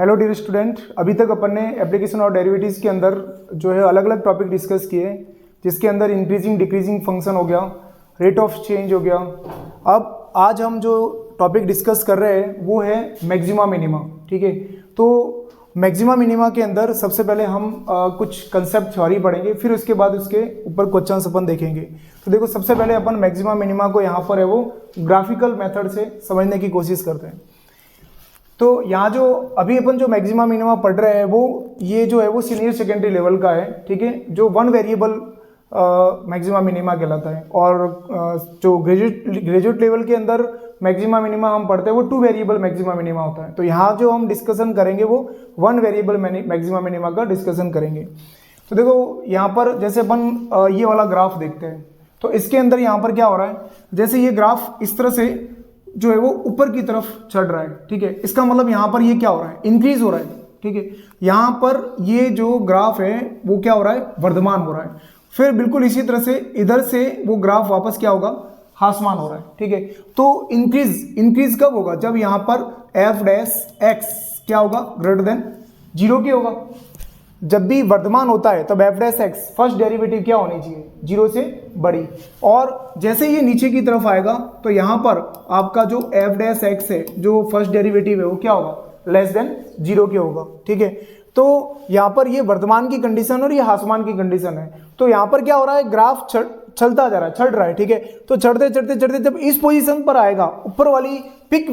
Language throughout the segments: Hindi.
हेलो डियर स्टूडेंट, अभी तक अपन ने एप्लीकेशन और डेरिवेटिव्स के अंदर जो है अलग अलग टॉपिक डिस्कस किए, जिसके अंदर इंक्रीजिंग डिक्रीजिंग फंक्शन हो गया, रेट ऑफ चेंज हो गया। अब आज हम जो टॉपिक डिस्कस कर रहे हैं वो है मैक्सिमा मिनिमा। ठीक है, तो मैक्सिमा मिनिमा के अंदर सबसे पहले हम कुछ कंसेप्ट थ्योरी पढ़ेंगे, फिर उसके बाद उसके ऊपर क्वेश्चंस अपन देखेंगे। तो देखो, सबसे पहले अपन मैक्सिमा मिनिमा को यहाँ पर है वो ग्राफिकल मेथड से समझने की कोशिश करते हैं। तो यहाँ जो अभी अपन जो मैक्सिमा मिनिमा पढ़ रहे हैं वो ये जो है वो सीनियर सेकेंडरी लेवल का है। ठीक है, जो वन वेरिएबल मैक्सिमा मिनिमा कहलाता है, और जो ग्रेजुएट लेवल के अंदर मैक्सिमा मिनिमा हम पढ़ते हैं वो टू वेरिएबल मैक्सिमा मिनिमा होता है। तो यहाँ जो हम डिस्कशन करेंगे वो वन वेरिएबल मैक्सिमा मिनिमा का डिस्कशन करेंगे। तो देखो, यहाँ पर जैसे अपन ये वाला ग्राफ देखते हैं, तो इसके अंदर यहाँ पर क्या हो रहा है, जैसे ये ग्राफ इस तरह से जो है वो ऊपर की तरफ चढ़ रहा है। ठीक है, इसका मतलब यहाँ पर ये क्या हो रहा है, इंक्रीज हो रहा है। ठीक है, यहाँ पर ये जो ग्राफ है वो क्या हो रहा है, वर्धमान हो रहा है। फिर बिल्कुल इसी तरह से इधर से वो ग्राफ वापस क्या होगा, ह्रासमान हो रहा है। ठीक है, तो इंक्रीज कब होगा, जब यहाँ पर एफ डैश एक्स क्या होगा, ग्रेटर देन 0 के होगा। जब भी वर्धमान होता है तब F dash x first derivative क्या होनी चाहिए, 0 से बड़ी। और जैसे ये नीचे की तरफ आएगा तो यहाँ पर आपका जो एफ डैश एक्स है, जो फर्स्ट डेरिवेटिव है, वो क्या होगा, लेस देन 0 के होगा। ठीक है, तो यहाँ पर ये वर्धमान की कंडीशन और ये ह्रासमान की कंडीशन है। तो यहाँ पर क्या हो रहा है, ग्राफ चलता जा रहा है, चढ़ रहा है। ठीक है, तो चढ़ते चढ़ते चढ़ते जब इस पोजीशन पर आएगा, ऊपर वाली पिक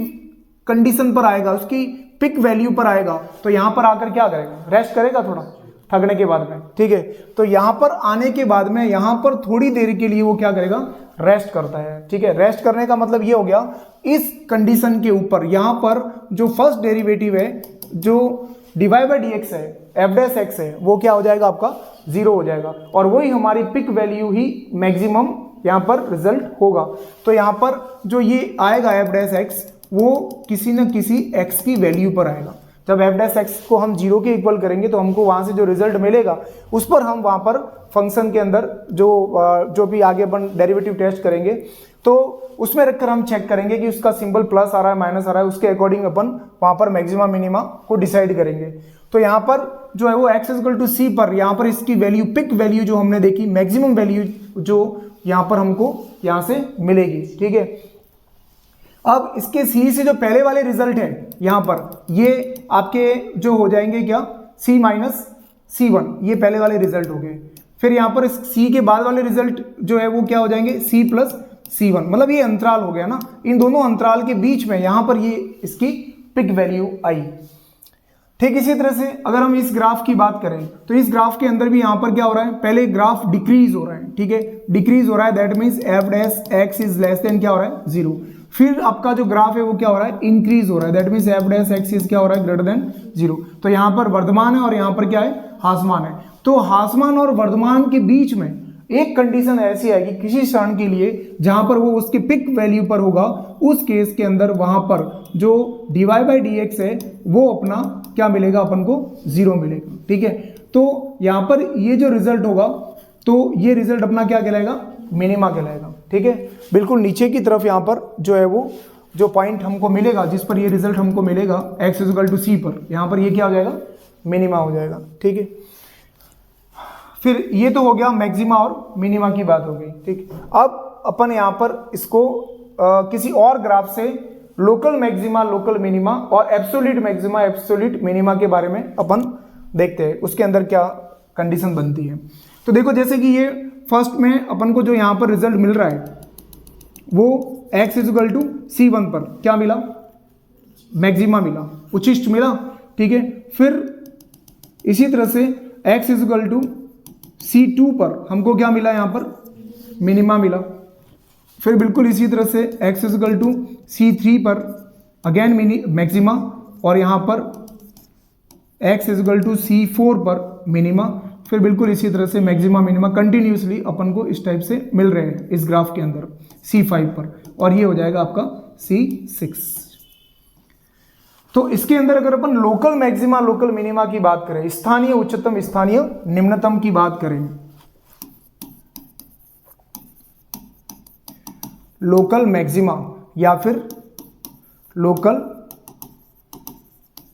कंडीशन पर आएगा, उसकी पिक वैल्यू पर आएगा, तो यहाँ पर आकर क्या करेगा, रेस्ट करेगा थोड़ा थकने के बाद में। ठीक है, तो यहाँ पर आने के बाद में यहाँ पर थोड़ी देर के लिए वो क्या करेगा, रेस्ट करता है। ठीक है, रेस्ट करने का मतलब ये हो गया, इस कंडीशन के ऊपर यहाँ पर जो फर्स्ट डेरिवेटिव है, जो डिवाई बाई डी एक्स है, एफ डैश एक्स है, वो क्या हो जाएगा, आपका 0 हो जाएगा। और वही हमारी पिक वैल्यू ही मैक्सिमम यहाँ पर रिजल्ट होगा। तो यहाँ पर जो ये आएगा एफ डैश एक्स, वो किसी न किसी एक्स की वैल्यू पर आएगा। जब एफ डैश एक्स को हम 0 के इक्वल करेंगे तो हमको वहां से जो रिजल्ट मिलेगा उस पर हम वहां पर फंक्शन के अंदर जो भी आगे अपन डेरिवेटिव टेस्ट करेंगे, तो उसमें रखकर हम चेक करेंगे कि उसका सिंबल प्लस आ रहा है, माइनस आ रहा है, उसके अकॉर्डिंग अपन वहां पर मैक्सिमा मिनिमा को डिसाइड करेंगे। तो यहाँ पर जो है वो एक्स इक्वल टू सी पर यहाँ पर इसकी वैल्यू, पिक वैल्यू जो हमने देखी, मैक्सिमम वैल्यू जो यहाँ पर हमको यहाँ से मिलेगी। ठीक है, अब इसके सी से जो पहले वाले रिजल्ट है यहां पर, ये आपके जो हो जाएंगे क्या, सी माइनस C1, ये पहले वाले रिजल्ट हो गए। फिर यहां पर इस सी के बाद वाले रिजल्ट जो है वो क्या हो जाएंगे, C प्लस C1, मतलब ये अंतराल हो गया ना। इन दोनों अंतराल के बीच में यहां पर ये इसकी पिक वैल्यू आई। ठीक इसी तरह से अगर हम इस ग्राफ की बात करें तो इस ग्राफ के अंदर भी यहां पर क्या हो रहा है, पहले ग्राफ डिक्रीज हो रहा है। ठीक है, डिक्रीज हो रहा है, that means F dash X is less than क्या हो रहा है, 0। फिर आपका जो ग्राफ है वो क्या हो रहा है, इंक्रीज हो रहा है, that means F dash X is क्या हो रहा है, ग्रेटर देन 0। तो यहाँ पर वर्धमान है और यहाँ पर क्या है, ह्रासमान है। तो ह्रासमान और वर्धमान के बीच में एक कंडीशन ऐसी आएगी किसी क्षण के लिए जहां पर वो उसके पिक वैल्यू पर होगा, उस केस के अंदर वहां पर जो डीवाई बाई डी एक्स है वो अपना क्या मिलेगा, अपन को 0 मिलेगा। ठीक है, तो यहाँ पर ये जो रिजल्ट होगा, तो ये रिजल्ट अपना क्या कहलाएगा, मिनिमा कहलाएगा। ठीक है, बिल्कुल नीचे की तरफ यहाँ पर जो है वो जो पॉइंट हमको मिलेगा, जिस पर ये रिजल्ट हमको मिलेगा एक्स इक्वल टू सी पर, यहाँ पर ये क्या हो जाएगा, मिनिमा हो जाएगा। ठीक है, फिर ये तो हो गया मैक्सिमा और मिनिमा की बात हो गई। ठीक, अब अपन यहाँ पर इसको किसी और ग्राफ से लोकल मैक्सिमा, लोकल मिनिमा और एब्सोल्यूट मैक्सिमा, एब्सोल्यूट मिनिमा के बारे में अपन देखते हैं, उसके अंदर क्या कंडीशन बनती है। तो देखो, जैसे कि ये फर्स्ट में अपन को जो यहाँ पर रिजल्ट मिल रहा है वो x इक्वल टू C1 पर क्या मिला, मैक्सिमा मिला, उच्छिष्ट मिला। ठीक है, फिर इसी तरह से x इक्वल टू C2 पर हमको क्या मिला, यहाँ पर मिनिमा मिला। फिर बिल्कुल इसी तरह से x इक्वल टू C3 पर अगेन मैक्सिमा, और यहाँ पर x इक्वल टू C4 पर मिनिमा। फिर बिल्कुल इसी तरह से मैक्सिमा मिनिमा कंटिन्यूसली अपन को इस टाइप से मिल रहे हैं इस ग्राफ के अंदर C5 पर, और ये हो जाएगा आपका C6। तो इसके अंदर अगर अपन लोकल मैक्सिमा, लोकल मिनिमा की बात करें, स्थानीय उच्चतम, स्थानीय निम्नतम की बात करें, लोकल मैक्सिमा या फिर लोकल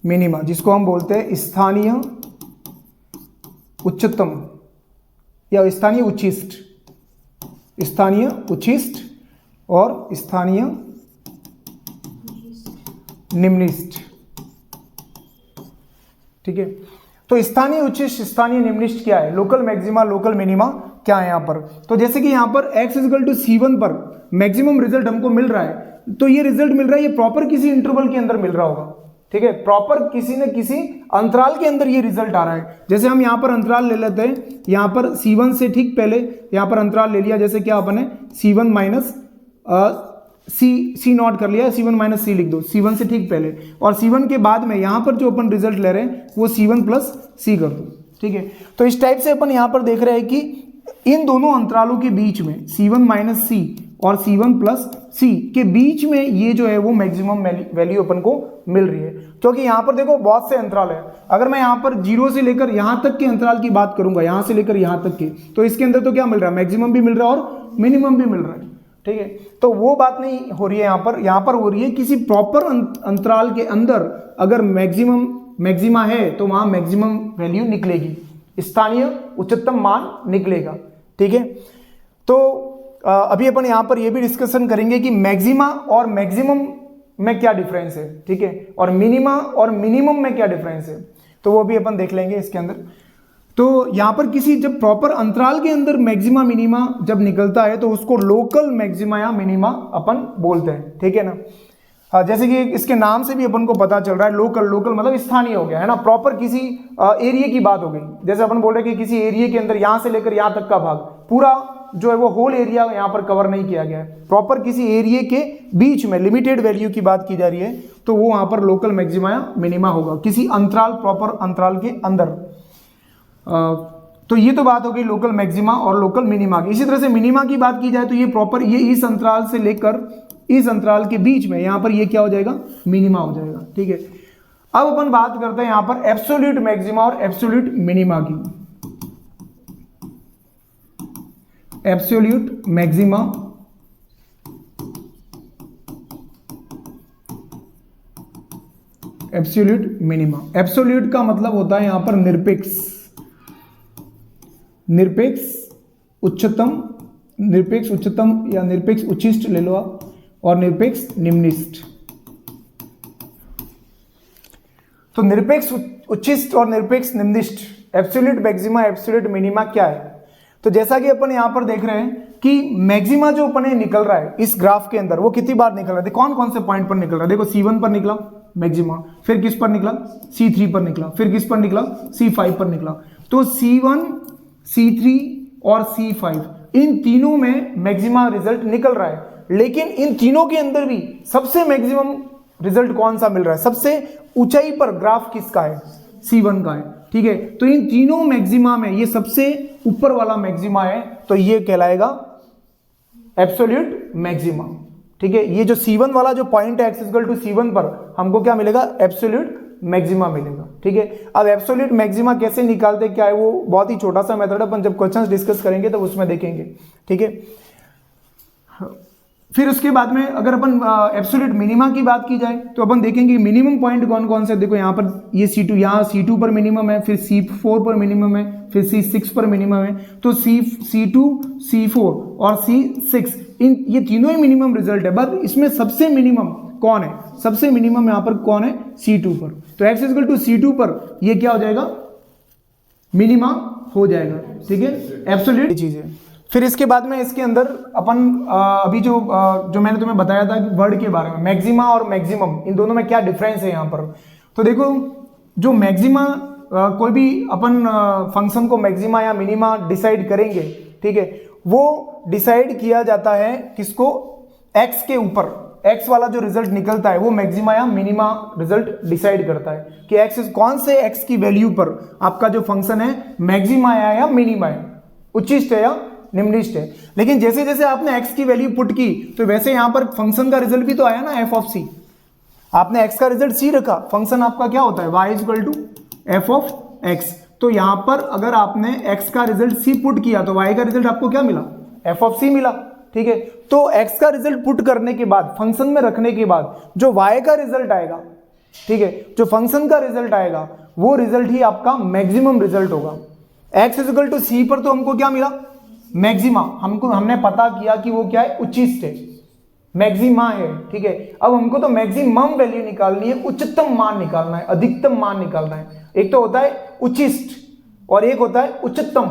मिनिमा, जिसको हम बोलते हैं स्थानीय उच्चतम या स्थानीय उच्चिष्ट, स्थानीय उच्चिष्ट और स्थानीय निम्निष्ट। ठीक है, तो स्थानीय उच्चिष्ट स्थानीय निम्निष्ट क्या है, लोकल मैक्सिमा लोकल मिनिमा क्या है यहाँ पर। तो जैसे कि यहाँ पर x = C1 पर मैक्सिमम रिजल्ट हमको मिल रहा है, तो ये रिजल्ट मिल रहा है, ये प्रॉपर किसी इंटरवल के अंदर मिल रहा होगा। ठीक है, प्रॉपर किसी न किसी अंतराल के अंदर ये रिजल्ट आ रहा है। जैसे हम यहाँ पर अंतराल ले लेते हैं, यहाँ पर C1 से ठीक पहले यहाँ पर अंतराल ले लिया, जैसे क्या अपने C1 माइनस C0 कर लिया, C1 माइनस C लिख दो, C1 से ठीक पहले, और C1 के बाद में यहाँ पर जो अपन रिजल्ट ले रहे हैं वो C1 प्लस C कर दो। ठीक है, तो इस टाइप से अपन यहाँ पर देख रहे हैं कि इन दोनों अंतरालों के बीच में C1 माइनस C और C1 प्लस C के बीच में ये जो है वो मैक्सिमम वैल्यू अपन को मिल रही है। क्योंकि यहाँ पर देखो बहुत से अंतराल है, अगर मैं यहाँ पर 0 से लेकर यहाँ तक के अंतराल की बात करूंगा, यहाँ से लेकर यहाँ तक के, तो इसके अंदर तो क्या मिल रहा है, मैक्सिमम भी मिल रहा है और मिनिमम भी मिल रहा है। ठीक है, तो वो बात नहीं हो रही है यहाँ पर हो रही है किसी प्रॉपर अंतराल के अंदर अगर मैक्सिमा है तो वहां मैक्सिमम वैल्यू निकलेगी, स्थानीय उच्चतम मान निकलेगा। ठीक है, तो अभी अपन यहाँ पर ये भी डिस्कशन करेंगे कि मैक्सिमा और मैक्सिमम में क्या डिफरेंस है। ठीक है, और मिनिमा और मिनिमम में क्या डिफरेंस है, तो वो भी अपन देख लेंगे इसके अंदर। तो यहाँ पर किसी जब प्रॉपर अंतराल के अंदर मैक्सिमा मिनिमा जब निकलता है तो उसको लोकल मैक्सिमा या मिनिमा अपन बोलते हैं। ठीक है ना, हाँ, जैसे कि इसके नाम से भी अपन को पता चल रहा है, लोकल मतलब स्थानीय हो गया है ना, प्रॉपर किसी एरिया की बात हो गई। जैसे अपन बोल रहे हैं कि किसी एरिया के अंदर यहाँ से लेकर यहाँ तक का भाग पूरा जो है वो होल एरिया यहाँ पर कवर नहीं किया गया है, प्रॉपर किसी एरिया के बीच में लिमिटेड वैल्यू की बात की जा रही है, तो वो वहाँ पर लोकल मैक्सिमा या मिनिमा होगा किसी अंतराल, प्रॉपर अंतराल के अंदर। तो ये तो बात हो गई लोकल मैक्सिमा और लोकल मिनिमा की। इसी तरह से मिनिमा की बात की जाए तो ये प्रॉपर ये इस अंतराल से लेकर इस अंतराल के बीच में यहाँ पर ये क्या हो जाएगा, मिनिमा हो जाएगा। ठीक है, अब अपन बात करते हैं यहाँ पर एब्सोल्यूट मैक्सिमा और एब्सोल्यूट मिनिमा की। Absolute maxima absolute minima. Absolute का मतलब होता है यहां पर निरपेक्ष, निरपेक्ष उच्चतम या निरपेक्ष उच्चिष्ट ले लो आप, और निरपेक्ष निम्निष्ट। तो निरपेक्ष उच्चिष्ट और निरपेक्ष निम्निष्ट, एब्सोल्यूट मैक्सिमा एब्सोल्यूट मिनिमा क्या है। तो जैसा कि अपन यहां पर देख रहे हैं कि मैक्सिमा जो अपने निकल रहा है इस ग्राफ के अंदर वो कितनी बार निकल रहा है, कौन कौन से पॉइंट पर निकल रहा है। देखो C1 पर निकला मैक्सिमा, फिर किस पर निकला, C3 पर निकला, फिर किस पर निकला, C5 पर निकला। तो C1, C3 और C5 इन तीनों में मैक्सिमा रिजल्ट निकल रहा है, लेकिन इन तीनों के अंदर भी सबसे मैक्सिमम रिजल्ट कौन सा मिल रहा है, सबसे ऊंचाई पर ग्राफ किसका है, C1 का है। ठीक है, तो इन तीनों मैक्सिमा में ये सबसे ऊपर वाला मैक्सिमा है, तो ये कहलाएगा एब्सोल्यूट मैक्सिमा। ठीक है, ये जो C1 वाला जो पॉइंट है x = C1 पर हमको क्या मिलेगा, एब्सोल्यूट मैक्सिमा मिलेगा। ठीक है, अब एब्सोल्यूट मैक्सिमा कैसे निकालते क्या है, वो बहुत ही छोटा सा मेथड अपन जब क्वेश्चंस डिस्कस करेंगे तो उसमें देखेंगे। ठीक है, फिर उसके बाद में अगर अपन एब्सोल्यूट मिनिमा की बात की जाए तो अपन देखेंगे मिनिमम पॉइंट कौन कौन से। देखो यहाँ पर ये C2, यहाँ C2 पर मिनिमम है, फिर C4 पर मिनिमम है, फिर C6 पर मिनिमम है। तो C2, C4 और C6 इन ये तीनों ही मिनिमम रिजल्ट है, बट इसमें सबसे मिनिमम कौन है, सबसे मिनिमम यहाँ पर कौन है, C2 पर। तो x = C2 पर ये क्या हो जाएगा, मिनिमा हो जाएगा। ठीक है, एब्सोल्यूट चीज है। फिर इसके बाद में इसके अंदर अपन अभी जो मैंने तुम्हें बताया था कि वर्ड के बारे में, मैक्सिमा और मैक्सिमम इन दोनों में क्या डिफरेंस है यहाँ पर। तो देखो जो मैक्सिमा कोई भी अपन फंक्शन को मैक्सिमा या मिनिमा डिसाइड करेंगे, ठीक है, वो डिसाइड किया जाता है किसको, x के ऊपर। x वाला जो रिजल्ट निकलता है वो मैक्सिमा या मिनिमा रिजल्ट डिसाइड करता है कि x कौन से x की वैल्यू पर आपका जो फंक्शन है मैक्सिमा है या मिनिमा है, उच्चिष्ट है या निम्निष्ट है। लेकिन जैसे जैसे आपने x की वैल्यू पुट की तो वैसे यहां पर फंक्शन का रिजल्ट भी तो आया ना, f(c). आपने x का रिजल्ट c रखा, फंक्शन आपका क्या होता है, y = f(x). तो यहां पर अगर आपने x का रिजल्ट c पुट किया तो y का रिजल्ट आपको क्या मिला, f(c) मिला। ठीक है, तो x का रिजल्ट पुट करने के बाद फंक्शन में रखने के बाद जो y का रिजल्ट आएगा ठीक है, जो फंक्शन का रिजल्ट आएगा वो रिजल्ट ही आपका मैक्सिमम रिजल्ट होगा। x इजिकल टू सी पर तो हमको क्या मिला, मैक्सिमा, हमने पता किया कि वो क्या है, उच्चिष्ट है, मैक्सिमा है, ठीक है। अब हमको तो मैक्सिमम वैल्यू निकालनी है, उच्चतम मान निकालना है, अधिकतम मान निकालना है। एक तो होता है उच्चिष्ट और एक होता है उच्चतम,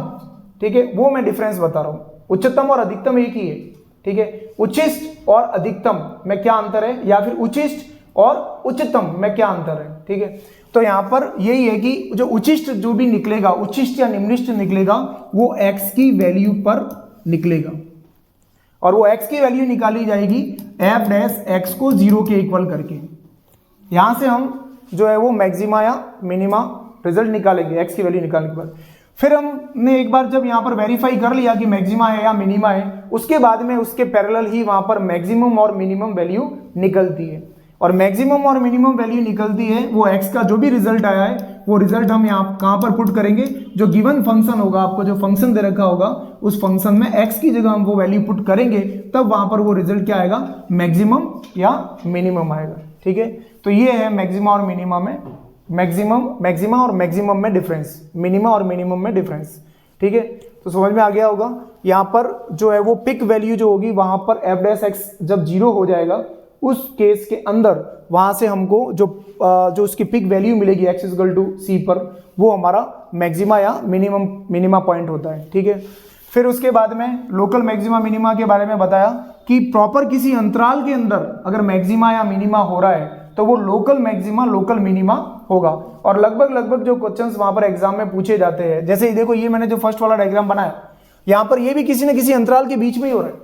ठीक है, वो मैं डिफरेंस बता रहा हूं। उच्चतम और अधिकतम एक ही है, ठीक है। उच्चिष्ट और अधिकतम में क्या अंतर है, या फिर उच्चिष्ट और उच्चतम में क्या अंतर है, ठीक है। तो यहां पर यही है कि जो उच्चिष्ट जो भी निकलेगा, उच्चिष्ट या निम्निष्ट निकलेगा, वो x की वैल्यू पर निकलेगा और वो x की वैल्यू निकाली जाएगी f डैश x को 0 के इक्वल करके। यहां से हम जो है वो मैक्सिमा या मिनिमा रिजल्ट निकालेंगे x की वैल्यू निकालने के बाद। फिर हमने एक बार जब यहाँ पर वेरीफाई कर लिया कि मैक्सिमा है या मिनिमा है, उसके बाद में उसके पैरेलल ही वहां पर मैक्सिमम और मिनिमम वैल्यू निकलती है। और मैक्सिमम और मिनिमम वैल्यू निकलती है, वो x का जो भी रिजल्ट आया है वो रिजल्ट हम यहाँ कहाँ पर पुट करेंगे, जो गिवन फंक्शन होगा, आपको जो फंक्शन दे रखा होगा उस फंक्शन में x की जगह हम वो वैल्यू पुट करेंगे, तब वहां पर वो रिजल्ट क्या आएगा, मैक्सिमम या मिनिमम आएगा, ठीक है। तो ये है मैक्सिमा और मिनिमा में, मैक्सिमा और मैक्सिमम में डिफरेंस, मिनिमा और मिनिमम में डिफरेंस, ठीक है। तो समझ में आ गया होगा। यहाँ पर जो है वो पिक वैल्यू जो होगी वहां पर f डैश x जब 0 हो जाएगा, उस केस के अंदर वहां से हमको जो उसकी पिक वैल्यू मिलेगी x इक्वल टू सी पर, वो हमारा मैक्सिमा या मिनिमा पॉइंट होता है, ठीक है। फिर उसके बाद में लोकल मैक्सिमा मिनिमा के बारे में बताया कि प्रॉपर किसी अंतराल के अंदर अगर मैक्सिमा या मिनिमा हो रहा है तो वो लोकल मैक्सिमा लोकल मिनिमा होगा। और लगभग जो क्वेश्चंस वहां पर एग्जाम में पूछे जाते हैं, जैसे देखो ये मैंने जो फर्स्ट वाला डायग्राम बनाया, यहाँ पर ये भी किसी न किसी अंतराल के बीच में ही हो रहा है,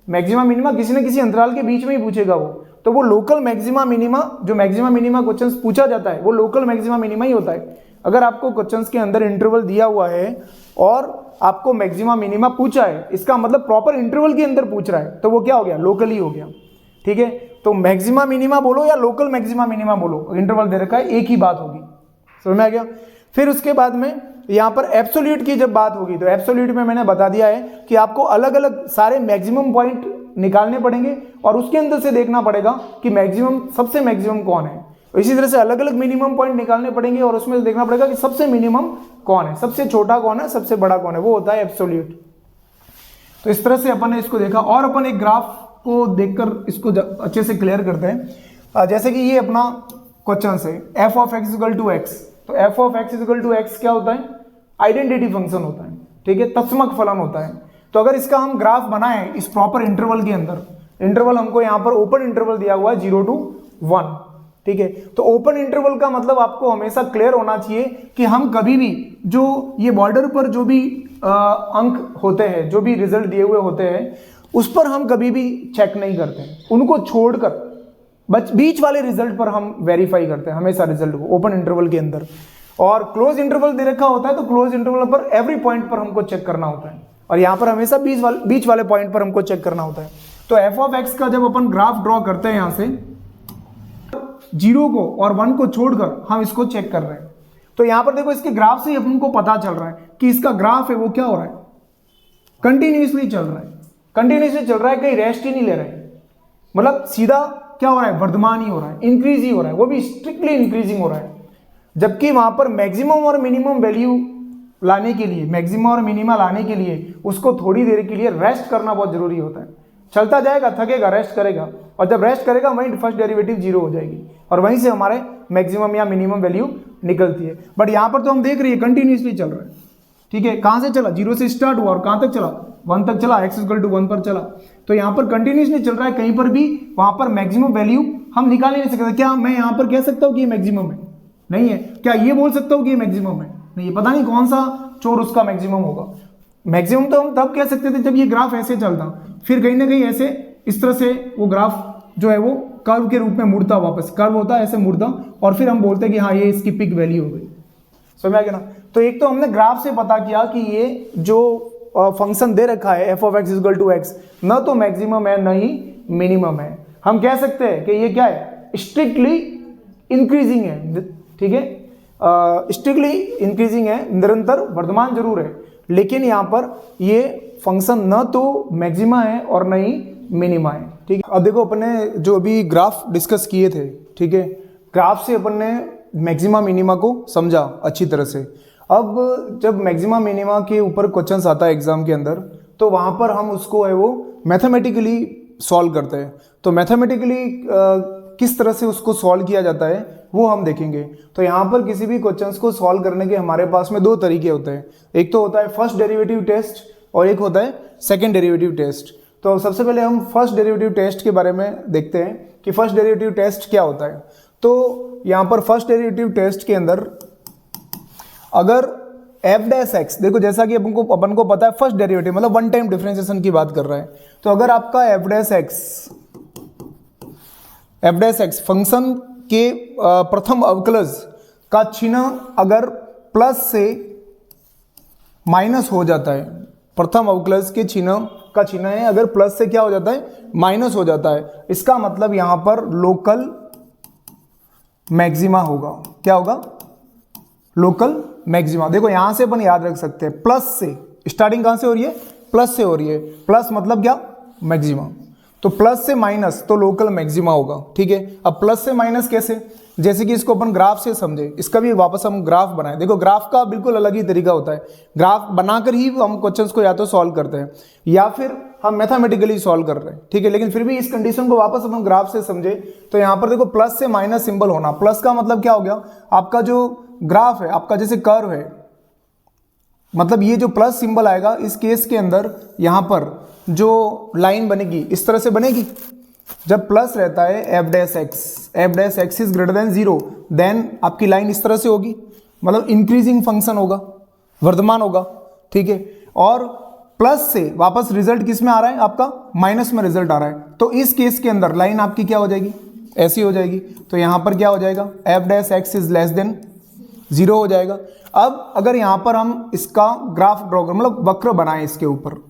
मैक्सिमा मिनिमा किसी न किसी अंतराल के बीच में ही पूछेगा वो, तो वो लोकल मैक्सिमा मिनिमा, जो मैक्सिमा मिनिमा क्वेश्चंस पूछा जाता है वो लोकल मैक्सिमा मिनिमा ही होता है। अगर आपको क्वेश्चंस के अंदर इंटरवल दिया हुआ है और आपको मैक्सिमा मिनिमा पूछा है, इसका मतलब प्रॉपर इंटरवल के अंदर पूछ रहा है, तो वो क्या हो गया, लोकल ही हो गया, ठीक है। तो मैक्सिमा मिनिमा बोलो या लोकल मैक्सिमा मिनिमा बोलो, इंटरवल दे रखा है, एक ही बात होगी, समझ में आ गया। फिर उसके बाद में यहाँ पर एब्सोल्यूट की जब बात होगी, तो एब्सोल्यूट में मैंने बता दिया है कि आपको अलग अलग सारे मैक्सिमम पॉइंट निकालने पड़ेंगे और उसके अंदर से देखना पड़ेगा कि मैक्सिमम, सबसे मैक्सिमम कौन है। इसी तरह से अलग अलग मिनिमम पॉइंट निकालने पड़ेंगे और उसमें देखना पड़ेगा कि सबसे मिनिमम कौन है, सबसे छोटा कौन है, सबसे बड़ा कौन है, वो होता है एब्सोल्यूट। तो इस तरह से अपन ने इसको देखा और अपन एक ग्राफ को देखकर इसको अच्छे से क्लियर करते हैं। जैसे कि ये अपना क्वेश्चन है f of x equal to x, तो f of x equal to x क्या होता है, आइडेंटिटी फंक्शन होता है, ठीक है, तत्समक फलन होता है। तो अगर इसका हम ग्राफ बनाएं इस प्रॉपर इंटरवल के अंदर, इंटरवल हमको यहाँ पर ओपन इंटरवल दिया हुआ है 0 to 1, ठीक है। तो ओपन इंटरवल का मतलब आपको हमेशा क्लियर होना चाहिए कि हम कभी भी जो ये बॉर्डर पर जो भी अंक होते हैं, जो भी रिजल्ट दिए हुए होते हैं, उस पर हम कभी भी चेक नहीं करते, उनको छोड़कर बीच वाले रिजल्ट पर हम वेरीफाई करते हैं हमेशा रिजल्ट को ओपन इंटरवल के अंदर। और क्लोज इंटरवल दे रखा होता है तो क्लोज इंटरवल पर एवरी पॉइंट पर हमको चेक करना होता है और यहाँ पर हमेशा बीच वाले पॉइंट पर हमको चेक करना होता है। तो एफ ऑफ एक्स का जब अपन ग्राफ ड्रॉ करते हैं, यहाँ से 0 को और 1 को छोड़कर हम इसको चेक कर रहे हैं, तो यहाँ पर देखो इसके ग्राफ से हमको पता चल रहा है कि इसका ग्राफ है वो क्या हो रहा है, कंटिन्यूसली चल रहा है, कंटिन्यूसली चल रहा है, कहीं रेस्ट ही नहीं ले रहा है, मतलब सीधा क्या हो रहा है, वर्धमान ही हो रहा है, इंक्रीज ही हो रहा है, वो भी स्ट्रिक्टली इंक्रीजिंग हो रहा है। जबकि वहां पर मैक्सिमम और मिनिमम वैल्यू लाने के लिए, मैक्सिमम और मिनिमा लाने के लिए उसको थोड़ी देर के लिए रेस्ट करना बहुत जरूरी होता है। चलता जाएगा, थकेगा, रेस्ट करेगा, और जब रेस्ट करेगा वहीं फर्स्ट डेरिवेटिव 0 हो जाएगी और वहीं से हमारे मैक्सिमम या मिनिमम वैल्यू निकलती है। बट यहाँ पर तो हम देख रही है कंटिन्यूसली चल रहा है, ठीक है, कहाँ से चला, 0 से स्टार्ट हुआ और कहाँ तक चला, 1 तक चला, x इक्वल टू 1 पर चला। तो यहाँ पर कंटिन्यूसली चल रहा है, कहीं पर भी वहां पर मैक्सिमम वैल्यू हम निकाल ही नहीं सकते। क्या मैं यहाँ पर कह सकता हूँ कि ये मैक्सिमम है? नहीं है। क्या ये बोल सकता हूँ कि ये मैक्सिमम है? नहीं, पता नहीं कौन सा चोर उसका मैक्सिमम होगा। मैक्सिमम तो हम तब कह सकते थे जब ये ग्राफ ऐसे चलता, फिर कहीं ना कहीं ऐसे इस तरह से वो ग्राफ जो है वो कर्व के रूप में मुड़ता, वापस कर्व होता है ऐसे मुड़ता, और फिर हम बोलते कि हाँ ये इसकी पिक वैल्यू हो गई। समझ में आ गया ना? तो एक तो हमने ग्राफ से पता किया कि ये जो फंक्शन दे रखा है F of X equal to X, न तो मैक्सिमम है न ही मिनिमम है। हम कह सकते हैं कि ये क्या है, स्ट्रिक्टली इंक्रीजिंग है, ठीक है, स्ट्रिक्टली इंक्रीजिंग है, निरंतर वर्धमान जरूर है, लेकिन यहाँ पर ये फंक्शन न तो मैक्सिमा है और न ही मिनिमा है, ठीक है। अब देखो अपने जो अभी ग्राफ डिस्कस किए थे, ठीक है, ग्राफ से अपन ने मैक्सिमा मिनिमा को समझा अच्छी तरह से। अब जब मैक्सिमा मिनिमा के ऊपर क्वेश्चंस आता है एग्जाम के अंदर, तो वहाँ पर हम उसको है वो मैथमेटिकली सॉल्व करते हैं। तो मैथमेटिकली किस तरह से उसको सॉल्व किया जाता है वो हम देखेंगे। तो यहाँ पर किसी भी क्वेश्चंस को सॉल्व करने के हमारे पास में दो तरीके होते हैं। एक तो होता है फर्स्ट डेरिवेटिव टेस्ट और एक होता है सेकंड डेरिवेटिव टेस्ट। तो सबसे पहले हम फर्स्ट डेरिवेटिव टेस्ट के बारे में देखते हैं कि फर्स्ट डेरिवेटिव टेस्ट क्या होता है। तो यहाँ पर फर्स्ट डेरिवेटिव टेस्ट के अंदर अगर f डैश एक्स, देखो जैसा कि अपन को पता है फर्स्ट डेरिवेटिव मतलब वन टाइम डिफरेंशिएशन की बात कर रहा है। तो अगर आपका f डैश एक्स फंक्शन के प्रथम अवकलज का चिन्ह अगर प्लस से माइनस हो जाता है, प्रथम अवकलज के चिन्ह का चिन्ह है अगर प्लस से क्या हो जाता है माइनस हो जाता है, इसका मतलब यहां पर लोकल मैक्सिमा होगा। क्या होगा? Local maxima. देखो यहां से अपन याद रख सकते हैं प्लस से स्टार्टिंग कहां से हो रही है? प्लस से हो रही है। प्लस मतलब क्या? मैक्सिमा। तो प्लस से माइनस तो लोकल मैक्सिमा होगा। ठीक है, अब प्लस से माइनस कैसे? जैसे कि इसको अपन ग्राफ से समझे, इसका भी वापस हम ग्राफ बनाए। देखो ग्राफ का बिल्कुल अलग ही तरीका होता है। ग्राफ बनाकर ही हम क्वेश्चंस को या तो सॉल्व करते हैं या फिर हम मैथमेटिकली सॉल्व कर रहे हैं। ठीक है, लेकिन फिर भी इस कंडीशन को वापस अपन ग्राफ से समझे तो यहाँ पर देखो प्लस से माइनस सिंबल होना। प्लस का मतलब क्या हो गया? आपका जो ग्राफ है, आपका जैसे कर्व है, मतलब ये जो प्लस सिंबल आएगा इस केस के अंदर यहाँ पर जो लाइन बनेगी इस तरह से बनेगी। जब प्लस रहता है F dash X is greater than 0, then आपकी लाइन इस तरह से होगी, मतलब इंक्रीजिंग फंक्शन होगा, वर्धमान होगा। ठीक है, और प्लस से वापस रिजल्ट किस में आ रहा है? आपका माइनस में रिजल्ट आ रहा है। तो इस केस के अंदर लाइन आपकी क्या हो जाएगी? ऐसी हो जाएगी। तो यहां पर क्या हो जाएगा? F dash X is less than 0 हो जाएगा। अब अगर यहां पर हम इसका ग्राफ ड्रॉ करें, मतलब वक्र बनाएं इसके ऊपर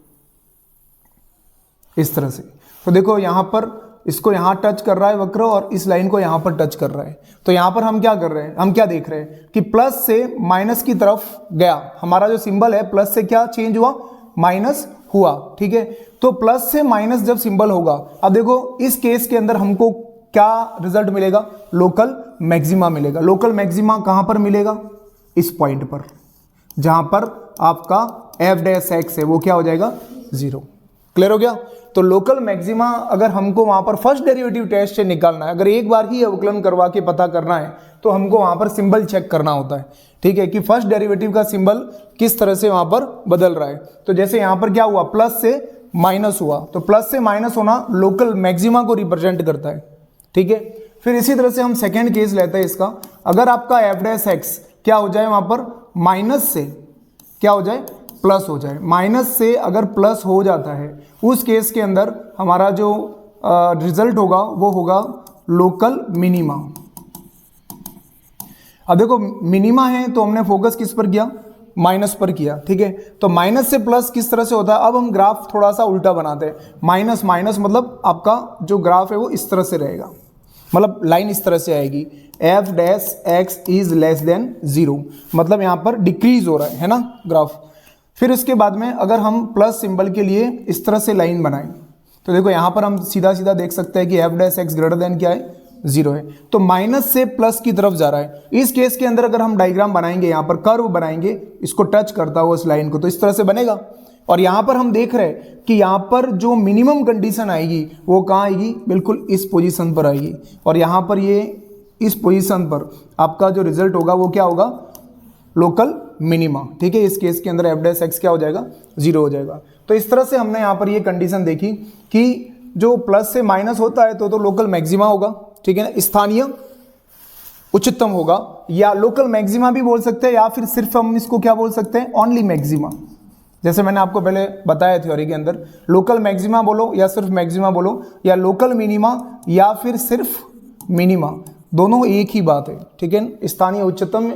इस तरह से, तो देखो यहां पर इसको यहां टच कर रहा है वक्र और इस लाइन को यहां पर टच कर रहा है। तो यहां पर हम क्या कर रहे हैं? हम क्या देख रहे हैं कि प्लस से माइनस की तरफ गया, हमारा जो सिंबल है प्लस से क्या चेंज हुआ? माइनस हुआ। ठीक है, तो प्लस से माइनस जब सिंबल होगा, अब देखो इस केस के अंदर हमको क्या रिजल्ट मिलेगा? लोकल मैक्सिमा मिलेगा। लोकल मैक्सिमा कहां पर मिलेगा? इस पॉइंट पर, जहां पर आपका एफ डैश एक्स है वो क्या हो जाएगा? 0। क्लियर हो गया? तो लोकल मैक्सिमा अगर हमको वहां पर फर्स्ट डेरिवेटिव टेस्ट से निकालना है, अगर एक बार ही अवकलन करवा के पता करना है, तो हमको वहां पर सिंबल चेक करना होता है। ठीक है, कि फर्स्ट डेरिवेटिव का सिंबल किस तरह से वहां पर बदल रहा है। तो जैसे यहां पर क्या हुआ? प्लस से माइनस हुआ, तो प्लस से माइनस होना लोकल मैक्सिमा को रिप्रेजेंट करता है। ठीक है, फिर इसी तरह से हम सेकेंड केस लेते हैं इसका। अगर आपका एफ डैश एक्स क्या हो जाए? वहां पर माइनस से क्या हो जाए? प्लस हो जाए। माइनस से अगर प्लस हो जाता है, उस केस के अंदर हमारा जो रिजल्ट होगा वो होगा लोकल मिनिमा। अब देखो मिनिमा है तो हमने फोकस किस पर किया? माइनस पर किया। ठीक है, तो माइनस से प्लस किस तरह से होता है? अब हम ग्राफ थोड़ा सा उल्टा बनाते हैं। माइनस माइनस मतलब आपका जो ग्राफ है वो इस तरह से रहेगा, मतलब लाइन इस तरह से आएगी। F dash X is less than 0, मतलब यहां पर डिक्रीज हो रहा है ना ग्राफ। फिर इसके बाद में अगर हम प्लस सिंबल के लिए इस तरह से लाइन बनाएं, तो देखो यहां पर हम सीधा सीधा देख सकते हैं कि F dash x greater than क्या है? 0 है। तो माइनस से प्लस की तरफ जा रहा है। इस केस के अंदर अगर हम डायग्राम बनाएंगे, यहां पर कर्व बनाएंगे, इसको टच करता हुआ इस लाइन को, तो इस तरह से बनेगा। और यहां पर हम देख रहे हैं कि यहां पर जो मिनिमम कंडीशन आएगी वो कहां आएगी? बिल्कुल इस पोजीशन पर आएगी। और यहां पर ये इस पोजीशन पर आपका जो रिजल्ट होगा वो क्या होगा? Local minima. ठीक है, इस केस के अंदर एफ डैश एक्स क्या हो जाएगा? 0 हो जाएगा। तो इस तरह से हमने यहाँ पर ये कंडीशन देखी कि जो प्लस से माइनस होता है तो लोकल मैक्सिमा होगा। ठीक है ना, स्थानीय उच्चतम होगा, या लोकल मैक्सिमा भी बोल सकते हैं, या फिर सिर्फ हम इसको क्या बोल सकते हैं? Only maxima. जैसे मैंने आपको पहले बताया थ्योरी के अंदर, लोकल मैक्सिमा बोलो या सिर्फ मैक्सिमा बोलो, या लोकल मिनिमा या फिर सिर्फ मिनिमा, दोनों एक ही बात है। ठीक है, स्थानीय उच्चतम,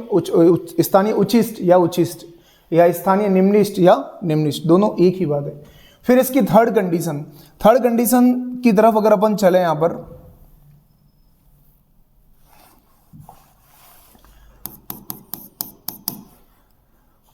स्थानीय उच्चिष्ट या उच्चिष्ट, या स्थानीय निम्निष्ट या निम्निष्ट, दोनों एक ही बात है। फिर इसकी थर्ड कंडीशन की तरफ अगर अपन चले, यहां पर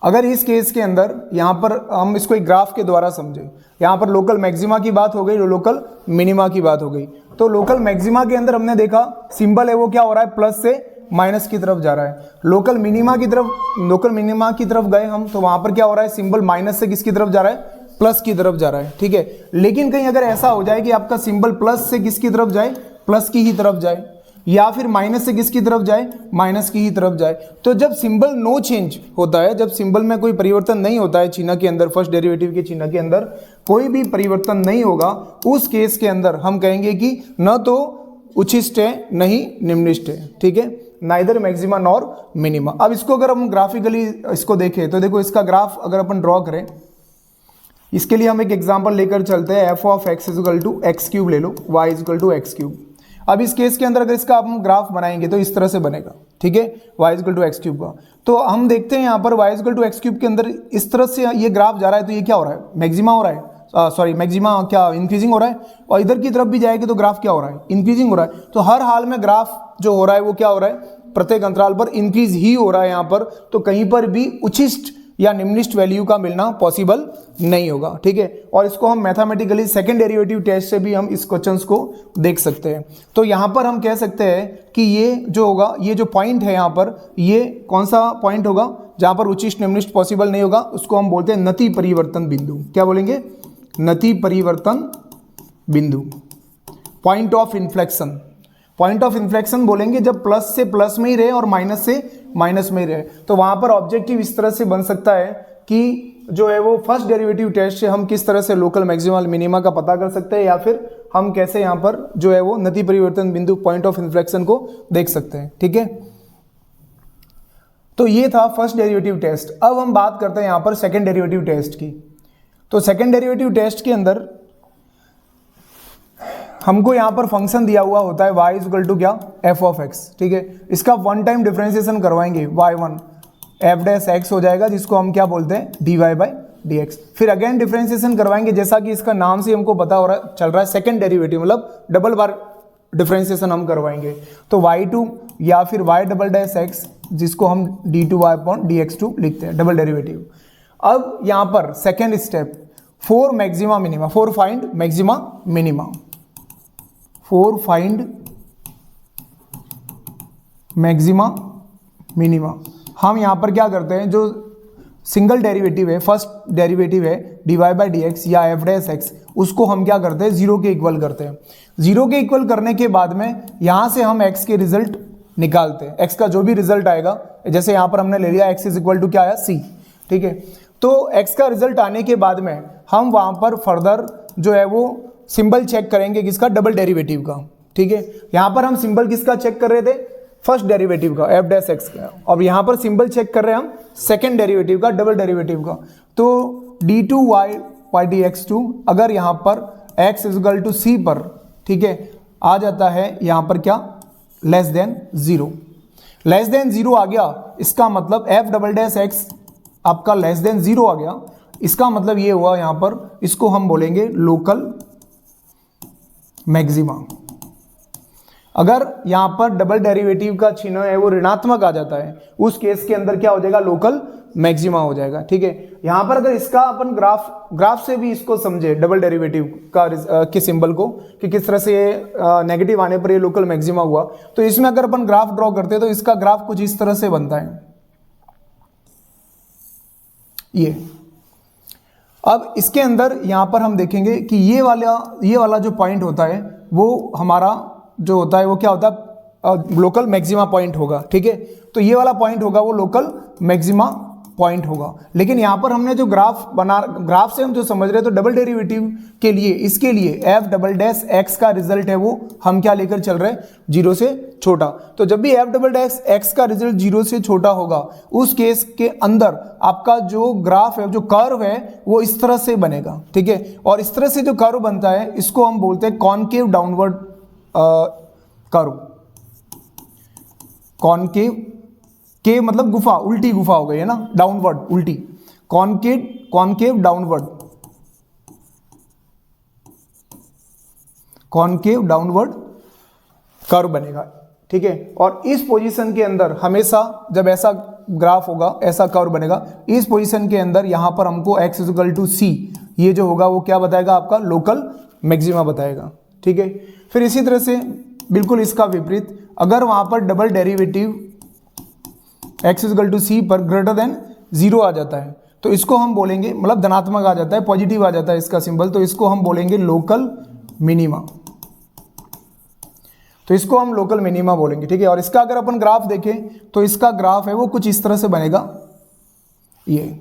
अगर इस केस के अंदर यहां पर हम इसको एक ग्राफ के द्वारा समझे, यहां पर लोकल मैक्सिमा की बात हो गई, लोकल मिनिमा की बात हो गई। तो लोकल मैक्सिमा के अंदर हमने देखा सिंबल है वो क्या हो रहा है, प्लस से माइनस की तरफ जा रहा है। लोकल मिनिमा की तरफ गए हम तो वहां पर क्या हो रहा है, सिंबल माइनस से किसकी तरफ जा रहा है, प्लस की तरफ जा रहा है। ठीक है, लेकिन कहीं अगर ऐसा हो जाए कि आपका सिंबल प्लस से किसकी तरफ जाए, प्लस की ही तरफ जाए, या फिर माइनस से किसकी तरफ जाए, माइनस की ही तरफ जाए, तो जब सिंबल नो चेंज होता है, जब सिंबल में कोई परिवर्तन नहीं होता है, चिन्ह के अंदर, फर्स्ट डेरिवेटिव के चिन्ह के अंदर कोई भी परिवर्तन नहीं होगा, उस केस के अंदर हम कहेंगे कि न तो उच्छिष्ट है न ही निम्निष्ठ है। ठीक है, नाइदर मैक्सिमा नॉर मिनिमा। अब इसको अगर हम ग्राफिकली इसको देखें तो देखो इसका ग्राफ अगर अपन ड्रॉ करें, इसके लिए हम एक एग्जांपल लेकर चलते हैं। F of x equal to x cube ले लो, y equal to x cube. अब इस केस के अंदर अगर इसका हम ग्राफ बनाएंगे तो इस तरह से बनेगा। ठीक है, Y equal to x cube का। तो हम देखते हैं यहाँ पर Y equal to x cube के अंदर इस तरह से ये ग्राफ जा रहा है, तो ये क्या हो रहा है, मैक्सिमा हो रहा है, सॉरी मैक्सिमा क्या इंक्रीजिंग हो रहा है, और इधर की तरफ भी जाएगी तो ग्राफ क्या हो रहा है, इंक्रीजिंग हो रहा है। तो हर हाल में ग्राफ जो हो रहा है वो क्या हो रहा है, प्रत्येक अंतराल पर इंक्रीज ही हो रहा है यहाँ पर, तो कहीं पर भी उच्छिष्ट या निम्निष्ठ वैल्यू का मिलना पॉसिबल नहीं होगा। ठीक है, और इसको हम मैथमेटिकली सेकंड डेरिवेटिव टेस्ट से भी हम इस क्वेश्चंस को देख सकते हैं। तो यहाँ पर हम कह सकते हैं कि ये जो होगा, ये जो पॉइंट है यहाँ पर, ये कौन सा पॉइंट होगा जहाँ पर उच्छिष्ट निम्निष्ठ पॉसिबल नहीं होगा, उसको हम बोलते हैं नति परिवर्तन बिंदु। क्या बोलेंगे, नति परिवर्तन बिंदु, point of inflection. Point of inflection बोलेंगे जब प्लस से प्लस में ही रहे और माइनस से माइनस में ही रहे। तो वहां पर ऑब्जेक्टिव इस तरह से बन सकता है कि जो है वो फर्स्ट डेरिवेटिव टेस्ट से हम किस तरह से लोकल मैक्सिमा मिनिमा का पता कर सकते हैं, या फिर हम कैसे यहाँ पर जो है वो नति परिवर्तन बिंदु, पॉइंट ऑफ इन्फ्लेक्शन को देख सकते हैं। ठीक है, तो ये था फर्स्ट डेरिवेटिव टेस्ट। अब हम बात करते हैं यहाँ पर सेकेंड डेरिवेटिव टेस्ट की। तो सेकेंड डेरिवेटिव टेस्ट के अंदर हमको यहाँ पर फंक्शन दिया हुआ होता है y इक्वल टू क्या, f ऑफ x। ठीक है, इसका वन टाइम डिफरेंशिएशन करवाएंगे, y1 f डैश x हो जाएगा, जिसको हम क्या बोलते हैं, dy बाई dx। फिर अगेन डिफरेंशिएशन करवाएंगे, जैसा कि इसका नाम से हमको पता हो रहा चल रहा है, सेकंड डेरिवेटिव मतलब डबल बार डिफरेंशिएशन हम करवाएंगे। तो y2 या फिर y डबल डैश x, जिसको हम d2y अपॉन dx2 लिखते हैं, डबल डेरिवेटिव। अब यहाँ पर second step, four maxima minima, four find maxima minima, four find maxima minima. हम यहाँ पर क्या करते हैं, जो सिंगल डेरिवेटिव है, फर्स्ट डेरिवेटिव है dy बाई dx या f डैश x, उसको हम क्या करते हैं, जीरो के इक्वल करते हैं। जीरो के इक्वल करने के बाद में यहाँ से हम x के रिजल्ट निकालते हैं। x का जो भी रिजल्ट आएगा, जैसे यहाँ पर हमने ले लिया x इज इक्वल टू क्या आया, c। ठीक है, तो x का रिजल्ट आने के बाद में हम वहाँ पर फर्दर जो है वो सिंबल चेक करेंगे, किसका, डबल डेरिवेटिव का। ठीक है, यहाँ पर हम सिंबल किसका चेक कर रहे थे, फर्स्ट डेरिवेटिव का, f डैश x का। अब यहाँ पर सिंबल चेक कर रहे हैं हम सेकंड डेरिवेटिव का, डबल डेरिवेटिव का। तो d2y बाई dx2 अगर यहाँ पर x इक्वल टू c पर, ठीक है, आ जाता है यहाँ पर क्या, less than zero. Less than zero आ गया, इसका मतलब f डबल डैश x आपका लेस देन जीरो आ गया। इसका मतलब ये हुआ यहाँ पर, इसको हम बोलेंगे लोकल मैक्सिमा। अगर यहाँ पर डबल डेरिवेटिव का चिन्ह है वो ऋणात्मक आ जाता है, उस केस के अंदर क्या हो जाएगा, लोकल मैक्सिमा हो जाएगा। ठीक है, यहाँ पर अगर इसका अपन ग्राफ से भी इसको समझे, डबल डेरिवेटिव का के सिंबल को, कि किस तरह से नेगेटिव आने पर ये लोकल मैक्सिमा हुआ, तो इसमें अगर अपन ग्राफ ड्रॉ करते हैं तो इसका ग्राफ कुछ इस तरह से बनता है, ये। अब इसके अंदर यहाँ पर हम देखेंगे कि ये वाला जो पॉइंट होता है वो हमारा जो होता है वो क्या होता है, लोकल मैक्सिमा पॉइंट होगा। ठीक है, तो ये वाला पॉइंट होगा वो लोकल मैक्सिमा पॉइंट होगा। लेकिन यहाँ पर हमने जो ग्राफ से हम जो समझ रहे हैं, तो डबल डेरिवेटिव के लिए, इसके लिए f डबल डैश x का रिजल्ट है वो हम क्या लेकर चल रहे हैं, जीरो से छोटा। तो जब भी f डबल डैश x का रिजल्ट जीरो से छोटा होगा, उस केस के अंदर आपका जो ग्राफ है, जो कर्व है, वो इस तरह से बनेगा। ठीक है, और इस तरह से जो कर्व बनता है इसको हम बोलते हैं कॉनकेव डाउनवर्ड कर्व। कॉनकेव के मतलब गुफा, उल्टी गुफा हो गई है ना, डाउनवर्ड उल्टी, concave downward, concave downward curve बनेगा। ठीक है, और इस पोजीशन के अंदर हमेशा जब ऐसा ग्राफ होगा, ऐसा कर्व बनेगा, इस पोजीशन के अंदर यहां पर हमको x इक्वल टू c, ये जो होगा वो क्या बताएगा, आपका लोकल मैक्सिमा बताएगा। ठीक है। फिर इसी तरह से बिल्कुल इसका विपरीत, अगर वहाँ पर double derivative x equal to c पर ग्रेटर देन 0 आ जाता है तो इसको हम बोलेंगे, मतलब धनात्मक आ जाता है, पॉजिटिव आ जाता है इसका सिंबल, तो इसको हम बोलेंगे लोकल मिनिमा। तो इसको हम लोकल मिनिमा बोलेंगे, ठीक है। और इसका अगर अपन ग्राफ देखें तो इसका ग्राफ है वो कुछ इस तरह से बनेगा, ये,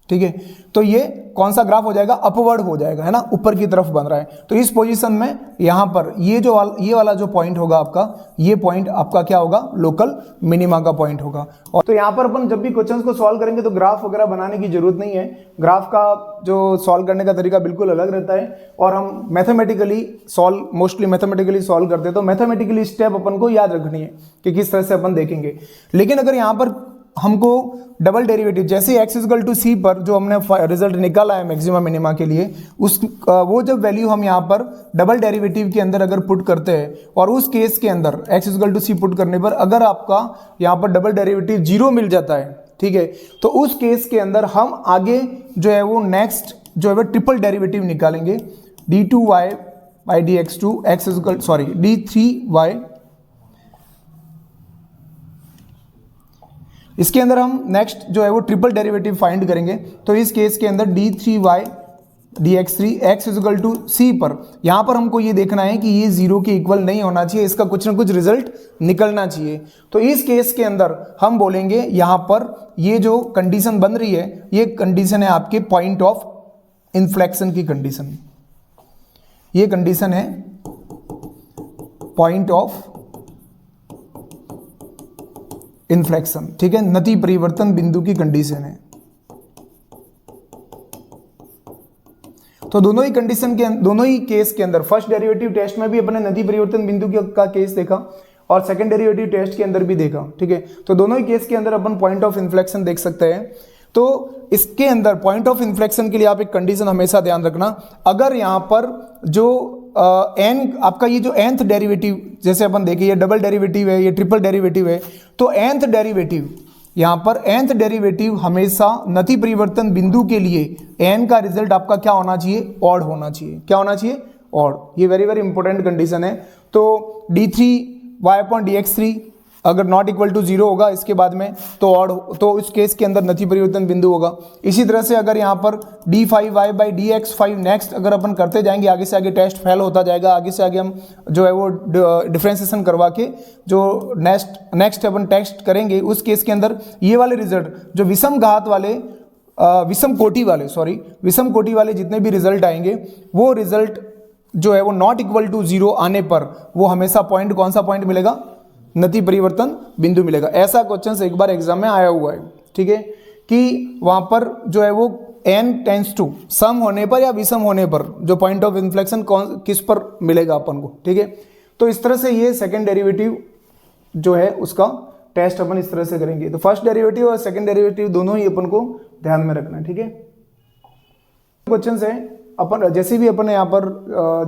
ठीक है। तो ये कौन सा ग्राफ हो जाएगा, अपवर्ड हो जाएगा, है ना, ऊपर की तरफ बन रहा है। तो इस पोजीशन में यहाँ पर ये वाला जो पॉइंट होगा आपका, ये पॉइंट आपका क्या होगा, लोकल मिनिमा का पॉइंट होगा। और तो यहाँ पर अपन जब भी क्वेश्चंस को सॉल्व करेंगे तो ग्राफ वगैरह बनाने की जरूरत नहीं है। ग्राफ का जो सॉल्व करने का तरीका बिल्कुल अलग रहता है और हम मोस्टली मैथमेटिकली सॉल्व करते हैं। तो मैथमेटिकली स्टेप अपन को याद रखनी है कि किस तरह से अपन देखेंगे। लेकिन अगर यहाँ पर हमको डबल डेरिवेटिव जैसे x इक्वल टू सी पर जो हमने रिजल्ट निकाला है मैक्सिमा मिनिमा के लिए, वो जब वैल्यू हम यहाँ पर डबल डेरिवेटिव के अंदर अगर पुट करते हैं और उस केस के अंदर x equal to C put करने पर अगर आपका यहाँ पर डबल डेरिवेटिव 0 मिल जाता है, ठीक है, तो उस केस के अंदर हम आगे जो है वो नेक्स्ट जो है वो ट्रिपल डेरिवेटिव निकालेंगे, d2y बाई dx2 d3y। इसके अंदर हम नेक्स्ट जो है वो ट्रिपल डेरिवेटिव फाइंड करेंगे। तो इस केस के अंदर d3y dx3 x equal to c पर यहाँ पर हमको ये देखना है कि ये 0 के इक्वल नहीं होना चाहिए, इसका कुछ ना कुछ रिजल्ट निकलना चाहिए। तो इस केस के अंदर हम बोलेंगे यहाँ पर ये जो कंडीशन बन रही है, ये कंडीशन है आपके पॉइंट ऑफ इन्फ्लेक्शन की कंडीशन। ये कंडीशन है पॉइंट ऑफ इन्फ्लेक्शन, ठीक है, नति परिवर्तन बिंदु की कंडीशन है। तो दोनों ही कंडीशन के दोनों ही केस के अंदर फर्स्ट डेरिवेटिव टेस्ट में भी अपने नति परिवर्तन बिंदु का केस देखा और सेकंड डेरिवेटिव टेस्ट के अंदर भी देखा, ठीक है। तो दोनों ही केस के अंदर अपन पॉइंट ऑफ इन्फ्लेक्शन देख सकते हैं। तो इसके अंदर पॉइंट ऑफ इन्फ्लेक्शन के लिए आप एक कंडीशन हमेशा ध्यान रखना, अगर यहाँ पर जो एन आपका ये जो nth डेरिवेटिव, जैसे अपन देखिए ये डबल डेरिवेटिव है, ये ट्रिपल डेरिवेटिव है, तो nth डेरिवेटिव यहाँ पर nth डेरिवेटिव हमेशा नति परिवर्तन बिंदु के लिए n का रिजल्ट आपका क्या होना चाहिए, ऑड होना चाहिए। क्या होना चाहिए, ऑड। ये वेरी वेरी इंपॉर्टेंट कंडीशन है। तो d3y अपॉन dx3 अगर नॉट इक्वल टू 0 होगा इसके बाद में तो ऑड, तो उस केस के अंदर नति परिवर्तन बिंदु होगा। इसी तरह से अगर यहाँ पर d5y बाई dx5 नेक्स्ट अगर अपन करते जाएंगे, आगे से आगे टेस्ट फेल होता जाएगा, आगे से आगे हम जो है वो डिफ्रेंसिएशन करवा के जो नेक्स्ट अपन टेस्ट करेंगे, उस केस के अंदर ये वाले रिजल्ट जो विषम कोटि वाले जितने भी रिजल्ट आएंगे, वो रिजल्ट जो है वो नॉट इक्वल टू 0 आने पर वो हमेशा पॉइंट, कौन सा पॉइंट मिलेगा, नति परिवर्तन बिंदु मिलेगा। ऐसा क्वेश्चन एक बार एग्जाम में आया हुआ है, ठीक है, कि वहां पर जो है वो n टेंस टू सम होने पर या विषम होने पर जो पॉइंट ऑफ इन्फ्लेक्शन किस पर मिलेगा अपन को, ठीक है। तो इस तरह से ये सेकंड डेरिवेटिव जो है उसका टेस्ट अपन इस तरह से करेंगे। तो फर्स्ट डेरिवेटिव और सेकंड डेरिवेटिव दोनों ही अपन को ध्यान में रखना है, ठीक है। क्वेश्चन है अपन जैसे भी अपन यहाँ पर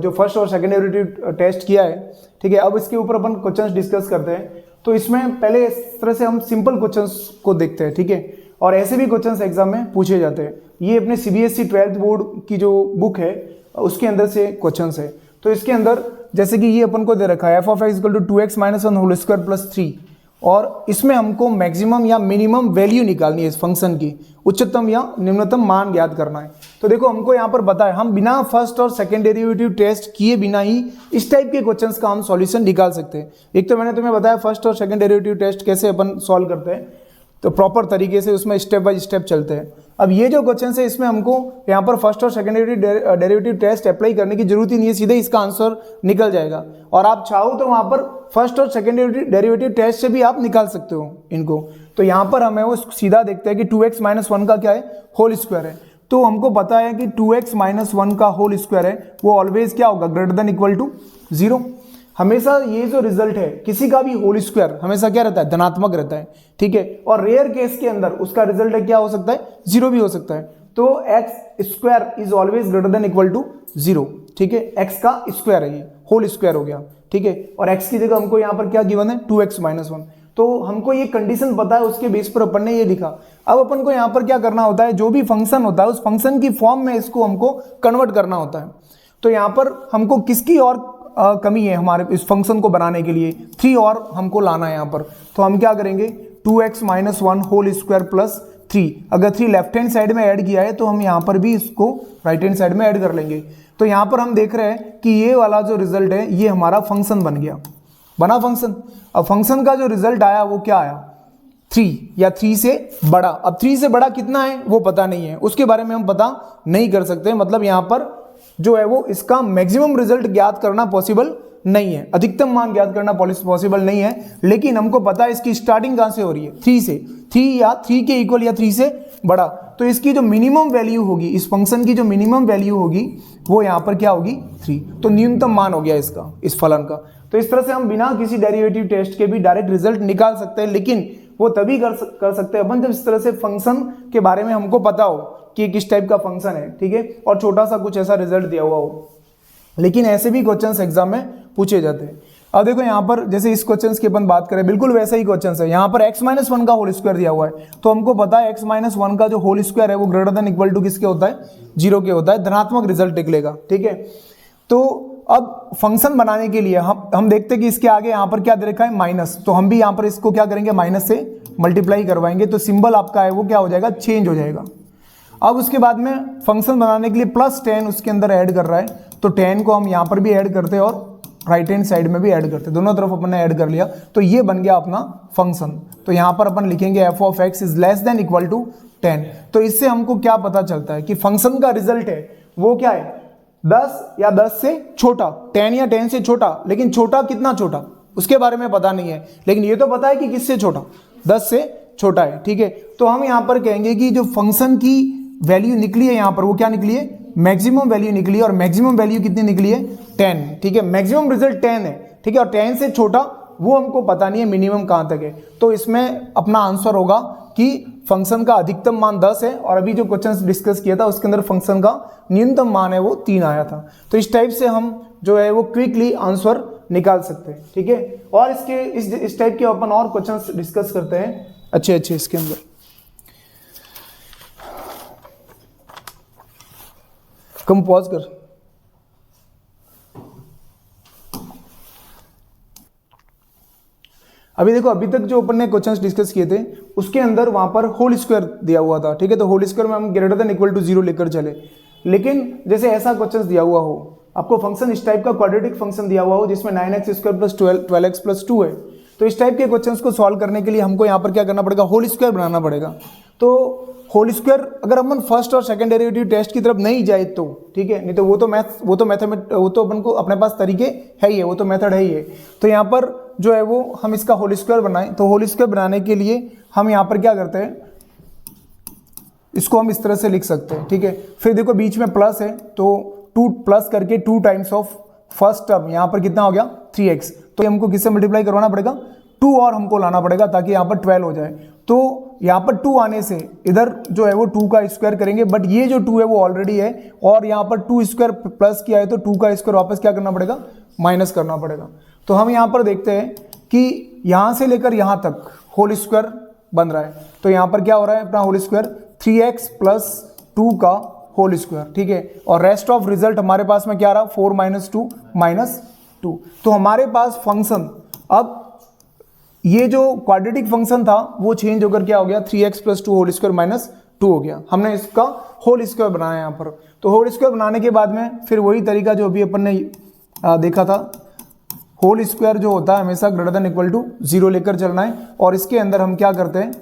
जो फर्स्ट और सेकंड डेरिवेटिव टेस्ट किया है, ठीक है, अब इसके ऊपर अपन क्वेश्चंस डिस्कस करते हैं। तो इसमें पहले इस तरह से हम सिंपल क्वेश्चंस को देखते हैं, ठीक है, और ऐसे भी क्वेश्चंस एग्जाम में पूछे जाते हैं। ये अपने CBSE 12th बोर्ड की जो बुक है उसके अंदर से क्वेश्चंस है। तो इसके अंदर जैसे कि ये अपन को दे रखा है f(x) = 2x - 1 होल स्क्वायर + 3, और इसमें हमको मैक्सिमम या मिनिमम वैल्यू निकालनी है इस फंक्शन की, उच्चतम या निम्नतम मान ज्ञात करना है। तो देखो हमको यहाँ पर बताया, हम बिना फर्स्ट और सेकंड डेरिवेटिव टेस्ट किए बिना ही इस टाइप के क्वेश्चंस का हम सॉल्यूशन निकाल सकते हैं। एक तो मैंने तुम्हें बताया फर्स्ट और सेकंड डेरिवेटिव टेस्ट कैसे अपन सॉल्व करते हैं, तो प्रॉपर तरीके से उसमें स्टेप बाय स्टेप चलते हैं। अब ये जो क्वेश्चन है इसमें हमको यहाँ पर फर्स्ट और सेकंड डेरिवेटिव टेस्ट अप्लाई करने की जरूरत ही नहीं है, सीधे इसका आंसर निकल जाएगा। और आप चाहो तो वहाँ पर फर्स्ट और सेकंड डेरिवेटिव टेस्ट से भी आप निकाल सकते हो इनको। तो यहाँ पर हमें वो सीधा देखते हैं कि 2x - 1 का क्या है, होल स्क्वायर है। तो हमको पता है कि 2x - 1 का होल स्क्वायर है वो ऑलवेज क्या होगा, ग्रेटर देन इक्वल टू 0। हमेशा ये जो रिजल्ट है किसी का भी होल स्क्वायर हमेशा क्या रहता है, धनात्मक रहता है, ठीक है। और रेयर केस के अंदर उसका रिजल्ट है क्या हो सकता है, 0 भी हो सकता है। तो x² is always greater than equal to 0, ठीक है। x का स्क्वायर है, ये होल स्क्वायर हो गया, ठीक है। और x की जगह हमको यहाँ पर क्या गिवन है, 2x - 1। तो हमको ये कंडीशन पता है, उसके बेस पर अपन ने ये लिखा। अब अपन को यहाँ पर क्या करना होता है, जो भी फंक्शन होता है उस फंक्शन की फॉर्म में इसको हमको कन्वर्ट करना होता है। तो यहाँ पर हमको किसकी और कमी है हमारे इस फंक्शन को बनाने के लिए, 3 और हमको लाना है यहाँ पर। तो हम क्या करेंगे, 2x - 1 होल स्क्वायर प्लस 3, अगर 3 लेफ्ट हैंड साइड में ऐड किया है तो हम यहाँ पर भी इसको राइट हैंड साइड में ऐड कर लेंगे। तो यहाँ पर हम देख रहे हैं कि ये वाला जो रिजल्ट है ये हमारा फंक्शन बन गया, बना फंक्शन। अब फंक्शन का जो रिजल्ट आया वो क्या आया, 3 या 3 से बड़ा। अब 3 से बड़ा कितना है वो पता नहीं है, उसके बारे में हम पता नहीं कर सकते। मतलब यहाँ पर जो है वो इसका मैक्सिमम रिजल्ट ज्ञात करना पॉसिबल नहीं है, अधिकतम मान ज्ञात करना पॉसिबल नहीं है। लेकिन हमको पता है इसकी स्टार्टिंग कहाँ से हो रही है, 3 से, 3 या 3 के इक्वल या 3 से बड़ा। तो इसकी जो मिनिमम वैल्यू होगी, इस फंक्शन की जो मिनिमम वैल्यू होगी वो यहाँ पर क्या होगी, 3। तो न्यूनतम मान हो गया इसका, इस फलन का। तो इस तरह से हम बिना किसी डेरिवेटिव टेस्ट के भी डायरेक्ट रिजल्ट निकाल सकते हैं, लेकिन वो तभी कर सकते हैं अपन जब इस तरह से फंक्शन के बारे में हमको पता हो कि किस टाइप का फंक्शन है, ठीक है, और छोटा सा कुछ ऐसा रिजल्ट दिया हुआ हो। लेकिन ऐसे भी क्वेश्चंस एग्जाम में पूछे जाते हैं। अब देखो यहाँ पर जैसे इस क्वेश्चंस की अपन बात करें, बिल्कुल वैसा ही क्वेश्चंस है। यहाँ पर x - 1 का होल स्क्वायर दिया हुआ है, तो हमको पता है x - 1 का जो होल स्क्वायर है वो ग्रेटर देन इक्वल टू किसके होता है, 0 के होता है, धनात्मक रिजल्ट निकलेगा, ठीक है। तो अब फंक्शन बनाने के लिए हम देखते हैं कि इसके आगे यहाँ पर क्या दे रखा है, माइनस। तो हम भी यहाँ पर इसको क्या करेंगे, माइनस से मल्टीप्लाई करवाएंगे, तो सिंबल आपका है वो क्या हो जाएगा, चेंज हो जाएगा। अब उसके बाद में फंक्शन बनाने के लिए +10 उसके अंदर ऐड कर रहा है, तो 10 को हम यहाँ पर भी ऐड करते हैं और राइट हैंड साइड में भी ऐड करते हैं, दोनों तरफ अपन ने ऐड कर लिया। तो ये बन गया अपना फंक्शन। तो यहाँ पर अपन लिखेंगे f(x) = ≤ 10। तो इससे हमको क्या पता चलता है कि फंक्शन का रिजल्ट है वो क्या है, 10 या 10 से छोटा, 10 या 10 से छोटा। लेकिन छोटा कितना छोटा उसके बारे में पता नहीं है, लेकिन ये तो पता है कि किससे छोटा, 10 से छोटा है, ठीक है। तो हम यहाँ पर कहेंगे कि जो फंक्शन की वैल्यू निकली है यहाँ पर वो क्या निकली है, मैक्सिमम वैल्यू निकली है। और मैक्सिमम वैल्यू कितनी निकली है, 10, ठीक है। मैक्सिमम रिजल्ट 10 है, ठीक है। और 10 से छोटा वो हमको पता नहीं है मिनिमम कहाँ तक है। तो इसमें अपना आंसर होगा कि फंक्शन का अधिकतम मान 10 है, और अभी जो क्वेश्चन डिस्कस किया था उसके अंदर फंक्शन का न्यूनतम मान है वो 3 आया था। तो इस टाइप से हम जो है वो क्विकली आंसर निकाल सकते हैं, ठीक है। और इसके इस टाइप के अपन और क्वेश्चन डिस्कस करते हैं अच्छे इसके अंदर। कम पॉज कर। अभी देखो, अभी तक जो अपन ने क्वेश्चंस डिस्कस किए थे उसके अंदर वहां पर होल स्क्वायर दिया हुआ था, ठीक है। तो होल स्क्वायर में हम ग्रेटर देन इक्वल टू 0 लेकर चले। लेकिन जैसे ऐसा क्वेश्चंस दिया हुआ हो, आपको फंक्शन इस टाइप का क्वाड्रेटिक फंक्शन दिया हुआ हो जिसमें 9x² + 12x + 2 है, तो इस टाइप के क्वेश्चंस को सॉल्व करने के लिए हमको यहाँ पर क्या करना पड़ेगा, होल स्क्वायर बनाना पड़ेगा। तो होल स्क्वायर अगर अपन फर्स्ट और सेकंड डेरिवेटिव टेस्ट की तरफ नहीं जाए तो ठीक है, नहीं तो वो तो अपन को अपने पास तरीके है ही है, वो तो मेथड है ही है। तो यहाँ पर जो है वो हम इसका होल स्क्वायर बनाएं, तो होल स्क्वायर बनाने के लिए हम यहाँ पर क्या करते हैं, इसको हम इस तरह से लिख सकते हैं, ठीक है। फिर देखो बीच में प्लस है, तो 2 प्लस करके 2 टाइम्स ऑफ फर्स्ट टर्म, यहाँ पर कितना हो गया 3x। तो हमको किससे मल्टीप्लाई करवाना पड़ेगा, 2 और हमको लाना पड़ेगा ताकि यहाँ पर 12 हो जाए। तो यहाँ पर 2 आने से इधर जो है वो 2 का स्क्वायर करेंगे, बट ये जो 2 है वो ऑलरेडी है, और यहाँ पर 2 स्क्वायर प्लस किया है तो 2 का स्क्वायर वापस क्या करना पड़ेगा, माइनस करना पड़ेगा। तो हम यहाँ पर देखते हैं कि यहाँ से लेकर यहाँ तक होल स्क्वायर बन रहा है। तो यहाँ पर क्या हो रहा है अपना होल स्क्वायर, 3x + 2 का होल स्क्वायर, ठीक है। और रेस्ट ऑफ रिजल्ट हमारे पास में क्या रहा, 4 - 2 - 2। तो हमारे पास फंक्शन, अब ये जो क्वाड्रेटिक फंक्शन था वो चेंज होकर क्या हो गया, 3x + 2 होल स्क्वायर - 2 हो गया। हमने इसका होल स्क्वायर बनाया यहाँ पर। तो होल स्क्वायर बनाने के बाद में फिर वही तरीका जो अभी अपन ने देखा था, होल स्क्वायर जो होता है हमेशा ग्रेटर देन इक्वल टू 0 लेकर चलना है। और इसके अंदर हम क्या करते हैं,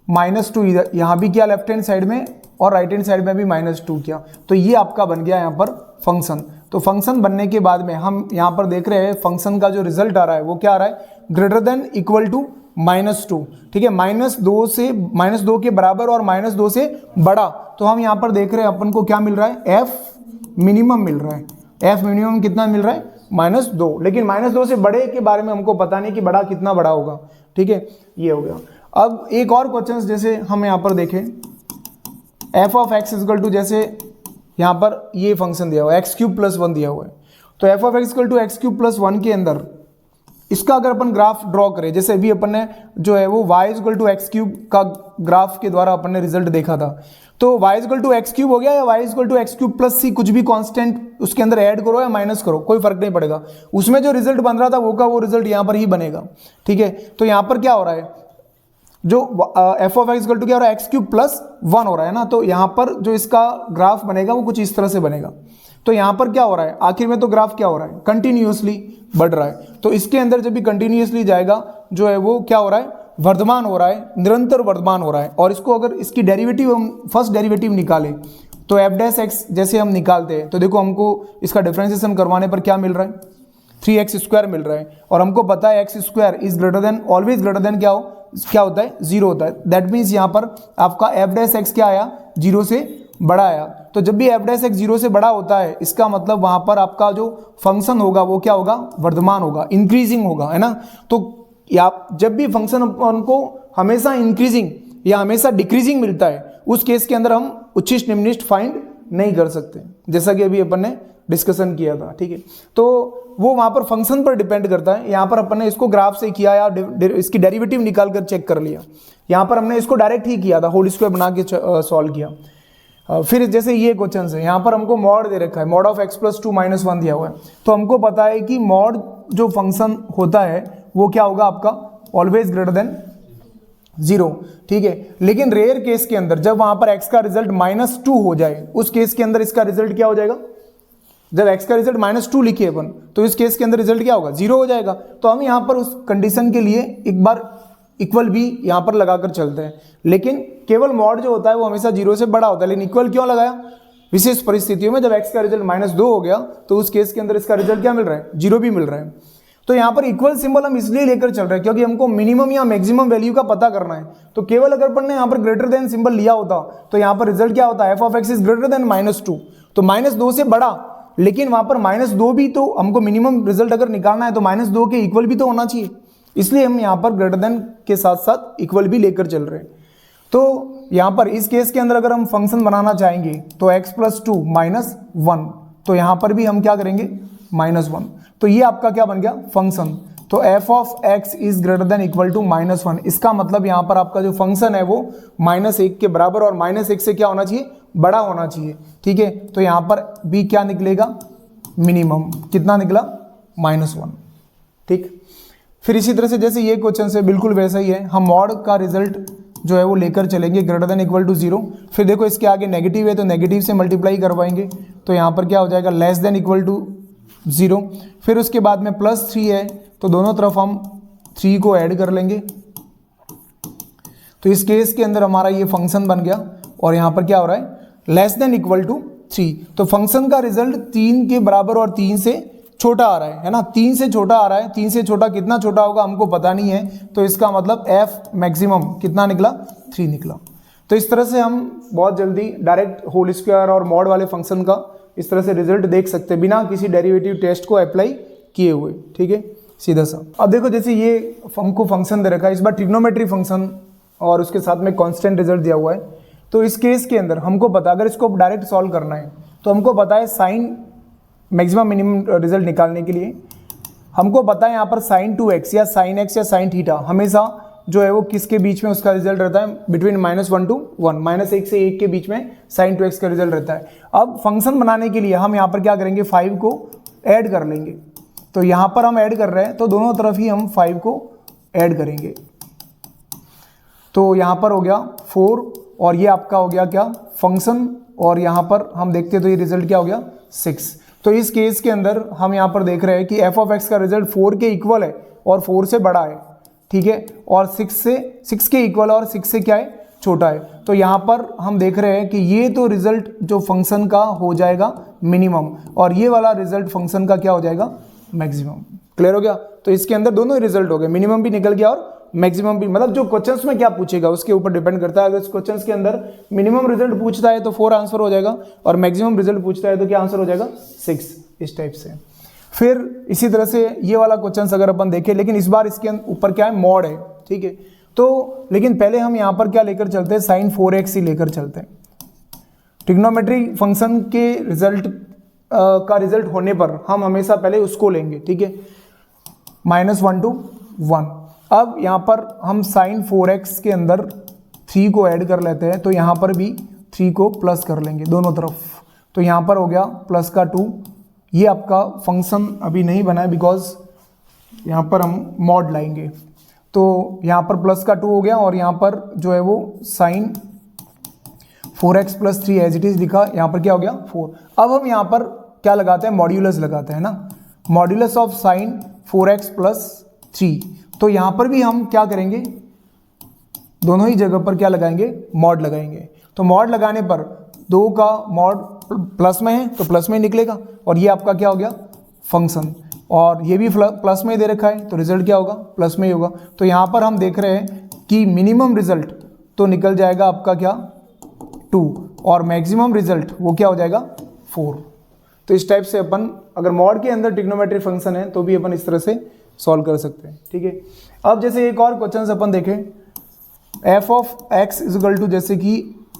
-2 इधर यहाँ भी किया लेफ्ट हैंड साइड में, और राइट हैंड साइड में भी -2 किया। तो ये आपका बन गया यहाँ पर फंक्शन। तो फंक्शन बनने के बाद में हम यहाँ पर देख रहे हैं फंक्शन का जो रिजल्ट आ रहा है वो क्या आ रहा है, ग्रेटर देन इक्वल टू -2, ठीक है। -2 के बराबर और -2 से बड़ा। तो हम यहाँ पर देख रहे हैं अपन को क्या मिल रहा है, f मिनिमम मिल रहा है। f मिनिमम कितना मिल रहा है, -2। लेकिन -2 से बड़े के बारे में हमको पता नहीं कि बड़ा कितना बड़ा होगा, ठीक है। ये हो गया। अब एक और क्वेश्चन जैसे हम यहाँ पर देखें, f(x) = जैसे यहाँ पर ये फंक्शन दिया हुआ है x³ + 1 दिया हुआ है। तो f(x) = x³ + 1 के अंदर इसका अगर अपन ग्राफ ड्रॉ करें, जैसे अभी अपन ने जो है वो y equal to x cube का ग्राफ के द्वारा अपन ने रिजल्ट देखा था, तो y equal to x cube हो गया या y equal to x cube plus c, कुछ भी कांस्टेंट उसके अंदर ऐड करो या माइनस करो, कोई फर्क नहीं पड़ेगा, उसमें जो रिजल्ट बन रहा था वो का वो रिजल्ट यहाँ पर ही बनेगा। ठीक है, तो यहाँ पर क्या हो रहा है, जो F of X equal to क्या हो रहा है, एक्स क्यूब प्लस 1 हो रहा है ना, तो यहाँ पर जो इसका ग्राफ बनेगा वो कुछ इस तरह से बनेगा। तो यहाँ पर क्या हो रहा है, आखिर में तो ग्राफ क्या हो रहा है, कंटिन्यूअसली बढ़ रहा है। तो इसके अंदर जब भी कंटिन्यूअसली जाएगा जो है वो क्या हो रहा है, वर्धमान हो रहा है, निरंतर वर्धमान हो रहा है। और इसको अगर इसकी डेरिवेटिव हम फर्स्ट डेरिवेटिव निकालें तो एफ डैश एक्स जैसे हम निकालते हैं तो देखो हमको इसका डिफरेंशिएशन करवाने पर क्या मिल रहा है, 3x² मिल रहा है। और हमको पता है x square is greater then, always greater then क्या होता है, 0 होता है। दैट मीन्स यहाँ पर आपका एफ डैश एक्स क्या आया, 0 से बड़ा आया। तो जब भी एफ डैश एक्स 0 से बड़ा होता है इसका मतलब वहाँ पर आपका जो फंक्शन होगा वो क्या होगा, वर्धमान होगा, इंक्रीजिंग होगा, है ना। तो या जब भी फंक्शन को हमेशा इंक्रीजिंग या हमेशा डिक्रीजिंग मिलता है उस केस के अंदर हम उच्छिष्ट निम्निष्ट फाइंड नहीं कर सकते, जैसा कि अभी अपन ने डिस्कशन किया था। ठीक है, तो वो वहाँ पर फंक्शन पर डिपेंड करता है। यहाँ पर अपन ने इसको ग्राफ से किया या इसकी डेरिवेटिव निकाल कर चेक कर लिया, यहाँ पर हमने इसको डायरेक्ट ही किया था, होल स्क्वायर बना के सॉल्व किया। फिर जैसे ये क्वेश्चन है, यहाँ पर हमको मॉड दे रखा है, mod of x plus 2 minus 1 दिया हुआ है। तो हमको पता है कि मॉड जो फंक्शन होता है वो क्या होगा आपका, ऑलवेज ग्रेटर देन 0। ठीक है, लेकिन रेयर केस के अंदर जब वहाँ पर x का रिजल्ट -2 हो जाए उस केस के अंदर इसका रिजल्ट क्या हो जाएगा, जब x का रिजल्ट -2 लिखिए अपन तो इस केस के अंदर रिजल्ट क्या होगा, 0 हो जाएगा। तो हम यहाँ पर उस कंडीशन के लिए एक बार इक्वल भी यहाँ पर लगाकर चलते हैं, लेकिन केवल मॉड जो होता है वो हमेशा 0 से बड़ा होता है। लेकिन इक्वल क्यों लगाया, विशेष परिस्थितियों में जब x का रिजल्ट -2 हो गया तो उस केस के अंदर इसका रिजल्ट क्या मिल रहा है, 0 भी मिल रहा है। तो यहाँ पर इक्वल सिंबल हम इसलिए लेकर चल रहे हैं क्योंकि हमको मिनिमम या मैक्सिमम वैल्यू का पता करना है। तो केवल अगर अपन ने यहाँ पर ग्रेटर देन सिंबल लिया होता तो यहाँ पर रिजल्ट क्या होता है, F of X is greater then -2, तो -2 से बड़ा, लेकिन वहाँ पर -2 भी तो हमको मिनिमम रिजल्ट अगर निकालना है तो -2 के इक्वल भी तो होना चाहिए, इसलिए हम यहाँ पर ग्रेटर देन के साथ साथ इक्वल भी लेकर चल रहे हैं। तो यहाँ पर इस केस के अंदर अगर हम फंक्शन बनाना चाहेंगे तो x प्लस 2 माइनस 1, तो यहाँ पर भी हम क्या करेंगे, -1। तो ये आपका क्या बन गया, फंक्शन। तो F of X is greater than equal to -1, इसका मतलब यहाँ पर आपका जो फंक्शन है वो -1 के बराबर और -1 से क्या होना चाहिए, बड़ा होना चाहिए। ठीक है, तो यहाँ पर भी क्या निकलेगा, मिनिमम कितना निकला, -1। ठीक, फिर इसी तरह से जैसे ये क्वेश्चन है बिल्कुल वैसा ही है, हम मॉड का रिजल्ट जो है वो लेकर चलेंगे ग्रेटर देन इक्वल टू 0। फिर देखो इसके आगे नेगेटिव है तो नेगेटिव से मल्टीप्लाई करवाएंगे, तो यहाँ पर क्या हो जाएगा, लेस देन इक्वल टू 0। फिर उसके बाद में +3 है तो दोनों तरफ हम 3 को ऐड कर लेंगे। तो इस केस के अंदर हमारा ये फंक्शन बन गया और यहाँ पर क्या हो रहा है, लेस देन इक्वल टू 3। तो फंक्शन का रिजल्ट 3 के बराबर और 3 से छोटा आ रहा है ना, 3 से छोटा आ रहा है। 3 से छोटा कितना छोटा होगा हमको पता नहीं है, तो इसका मतलब एफ मैक्सिमम कितना निकला, 3 निकला। तो इस तरह से हम बहुत जल्दी डायरेक्ट होल स्क्वायर और मॉड वाले फंक्शन का इस तरह से रिजल्ट देख सकते हैं बिना किसी डेरिवेटिव टेस्ट को अप्लाई किए हुए। ठीक है, सीधा सा। अब देखो जैसे ये हमको फंक्शन दे रखा है, इस बार ट्रिग्नोमेट्री फंक्शन और उसके साथ में कांस्टेंट रिजल्ट दिया हुआ है। तो इस केस के अंदर हमको पता, अगर इसको डायरेक्ट सॉल्व करना है तो हमको पता है साइन मैक्सिमम मिनिमम रिजल्ट निकालने के लिए हमको पता है यहाँ पर sin 2x या sin x या sin थीटा हमेशा जो है वो किसके बीच में उसका रिजल्ट रहता है, बिटवीन -1 to 1, -1 से 1 के बीच में sin 2x का रिजल्ट रहता है। अब फंक्शन बनाने के लिए हम यहाँ पर क्या करेंगे, 5 को ऐड कर लेंगे। तो यहाँ पर हम ऐड कर रहे हैं तो दोनों तरफ ही हम 5 को ऐड करेंगे। तो यहाँ पर हो गया 4 और ये आपका हो गया क्या, फंक्शन, और यहाँ पर हम देखते तो ये रिजल्ट क्या हो गया, 6। तो इस केस के अंदर हम यहाँ पर देख रहे हैं कि एफ ऑफ एक्स का रिजल्ट 4 के इक्वल है और 4 से बड़ा है। ठीक है, और 6 के इक्वल और 6 से क्या है, छोटा है। तो यहाँ पर हम देख रहे हैं कि ये तो रिजल्ट जो फंक्शन का हो जाएगा मिनिमम और ये वाला रिजल्ट फंक्शन का क्या हो जाएगा, मैक्सिमम। क्लियर हो गया। तो इसके अंदर दोनों ही रिजल्ट हो गए, मिनिमम भी निकल गया और मैक्सिमम भी। मतलब जो क्वेश्चंस में क्या पूछेगा उसके ऊपर डिपेंड करता है। अगर इस क्वेश्चंस के अंदर मिनिमम रिजल्ट पूछता है तो 4 आंसर हो जाएगा और मैक्सिमम रिजल्ट पूछता है तो क्या आंसर हो जाएगा, 6, इस टाइप से। फिर इसी तरह से ये वाला क्वेश्चंस अगर अपन देखें, लेकिन इस बार इसके ऊपर क्या है, मॉड है। ठीक है, तो लेकिन पहले हम यहाँ पर क्या लेकर चलते हैं, sin 4x ही लेकर चलते हैं। ट्रिग्नोमेट्री फंक्शन के रिजल्ट का रिजल्ट होने पर हम हमेशा पहले उसको लेंगे। ठीक है, -1 to 1। अब यहाँ पर हम साइन 4x के अंदर 3 को ऐड कर लेते हैं, तो यहाँ पर भी 3 को प्लस कर लेंगे दोनों तरफ, तो यहाँ पर हो गया प्लस का 2। ये आपका फंक्शन अभी नहीं बना है बिकॉज यहाँ पर हम मॉड लाएंगे, तो यहाँ पर प्लस का 2 हो गया और यहाँ पर जो है वो sign 4x + 3 as it is लिखा, यहाँ पर क्या हो गया 4। अब हम यहाँ पर क्या लगाते हैं, मॉड्यूलस लगाते हैं ना, मॉड्यूलस ऑफ साइन 4x + 3। तो यहाँ पर भी हम क्या करेंगे, दोनों ही जगह पर क्या लगाएंगे, मॉड लगाएंगे। तो मॉड लगाने पर 2 का मॉड प्लस में है तो प्लस में ही निकलेगा, और ये आपका क्या हो गया फंक्शन, और ये भी प्लस में ही दे रखा है तो रिजल्ट क्या होगा, प्लस में ही होगा। तो यहाँ पर हम देख रहे हैं कि मिनिमम रिजल्ट तो निकल जाएगा आपका क्या 2, और मैक्सिमम रिजल्ट वो क्या हो जाएगा 4। तो इस टाइप से अपन अगर मॉड के अंदर ट्रिग्नोमेट्रिक फंक्शन है तो भी अपन इस तरह से सॉल्व कर सकते हैं, ठीक है। अब जैसे एक और क्वेश्चन अपन देखें, f of x equal to जैसे कि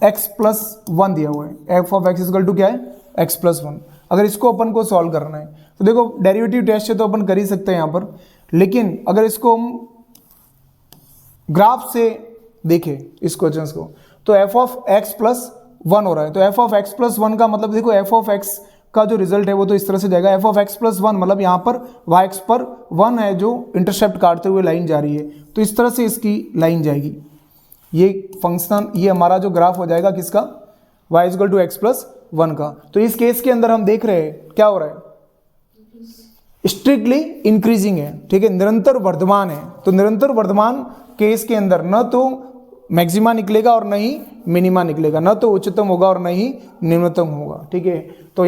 x + 1 दिया हुआ है, f of x equal to क्या है x + 1। अगर इसको अपन को सॉल्व करना है तो देखो डेरिवेटिव टेस्ट से तो अपन कर ही सकते हैं यहाँ पर, लेकिन अगर इसको हम ग्राफ से देखें इस क्वेश्चन को, तो f ऑफ x + 1 हो रहा है, तो f ऑफ x + 1 का मतलब देखो f ऑफ x का जो रिजल्ट है वो तो इस तरह से जाएगा, f ऑफ x + 1 मतलब यहाँ पर y पर 1 है जो इंटरसेप्ट काटते हुए लाइन जा रही है, तो इस तरह से इसकी लाइन जाएगी। ये फंक्शन, ये हमारा जो ग्राफ हो जाएगा किसका, y = x + 1 का। तो इस केस के अंदर हम देख रहे हैं क्या हो रहा है, स्ट्रिक्टली इंक्रीजिंग है, ठीक है, निरंतर वर्धमान है। तो निरंतर वर्धमान केस के अंदर न तो मैक्सिमा निकलेगा और न ही मिनिमा निकलेगा, न तो उच्चतम होगा और न ही निम्नतम होगा, ठीक है। तो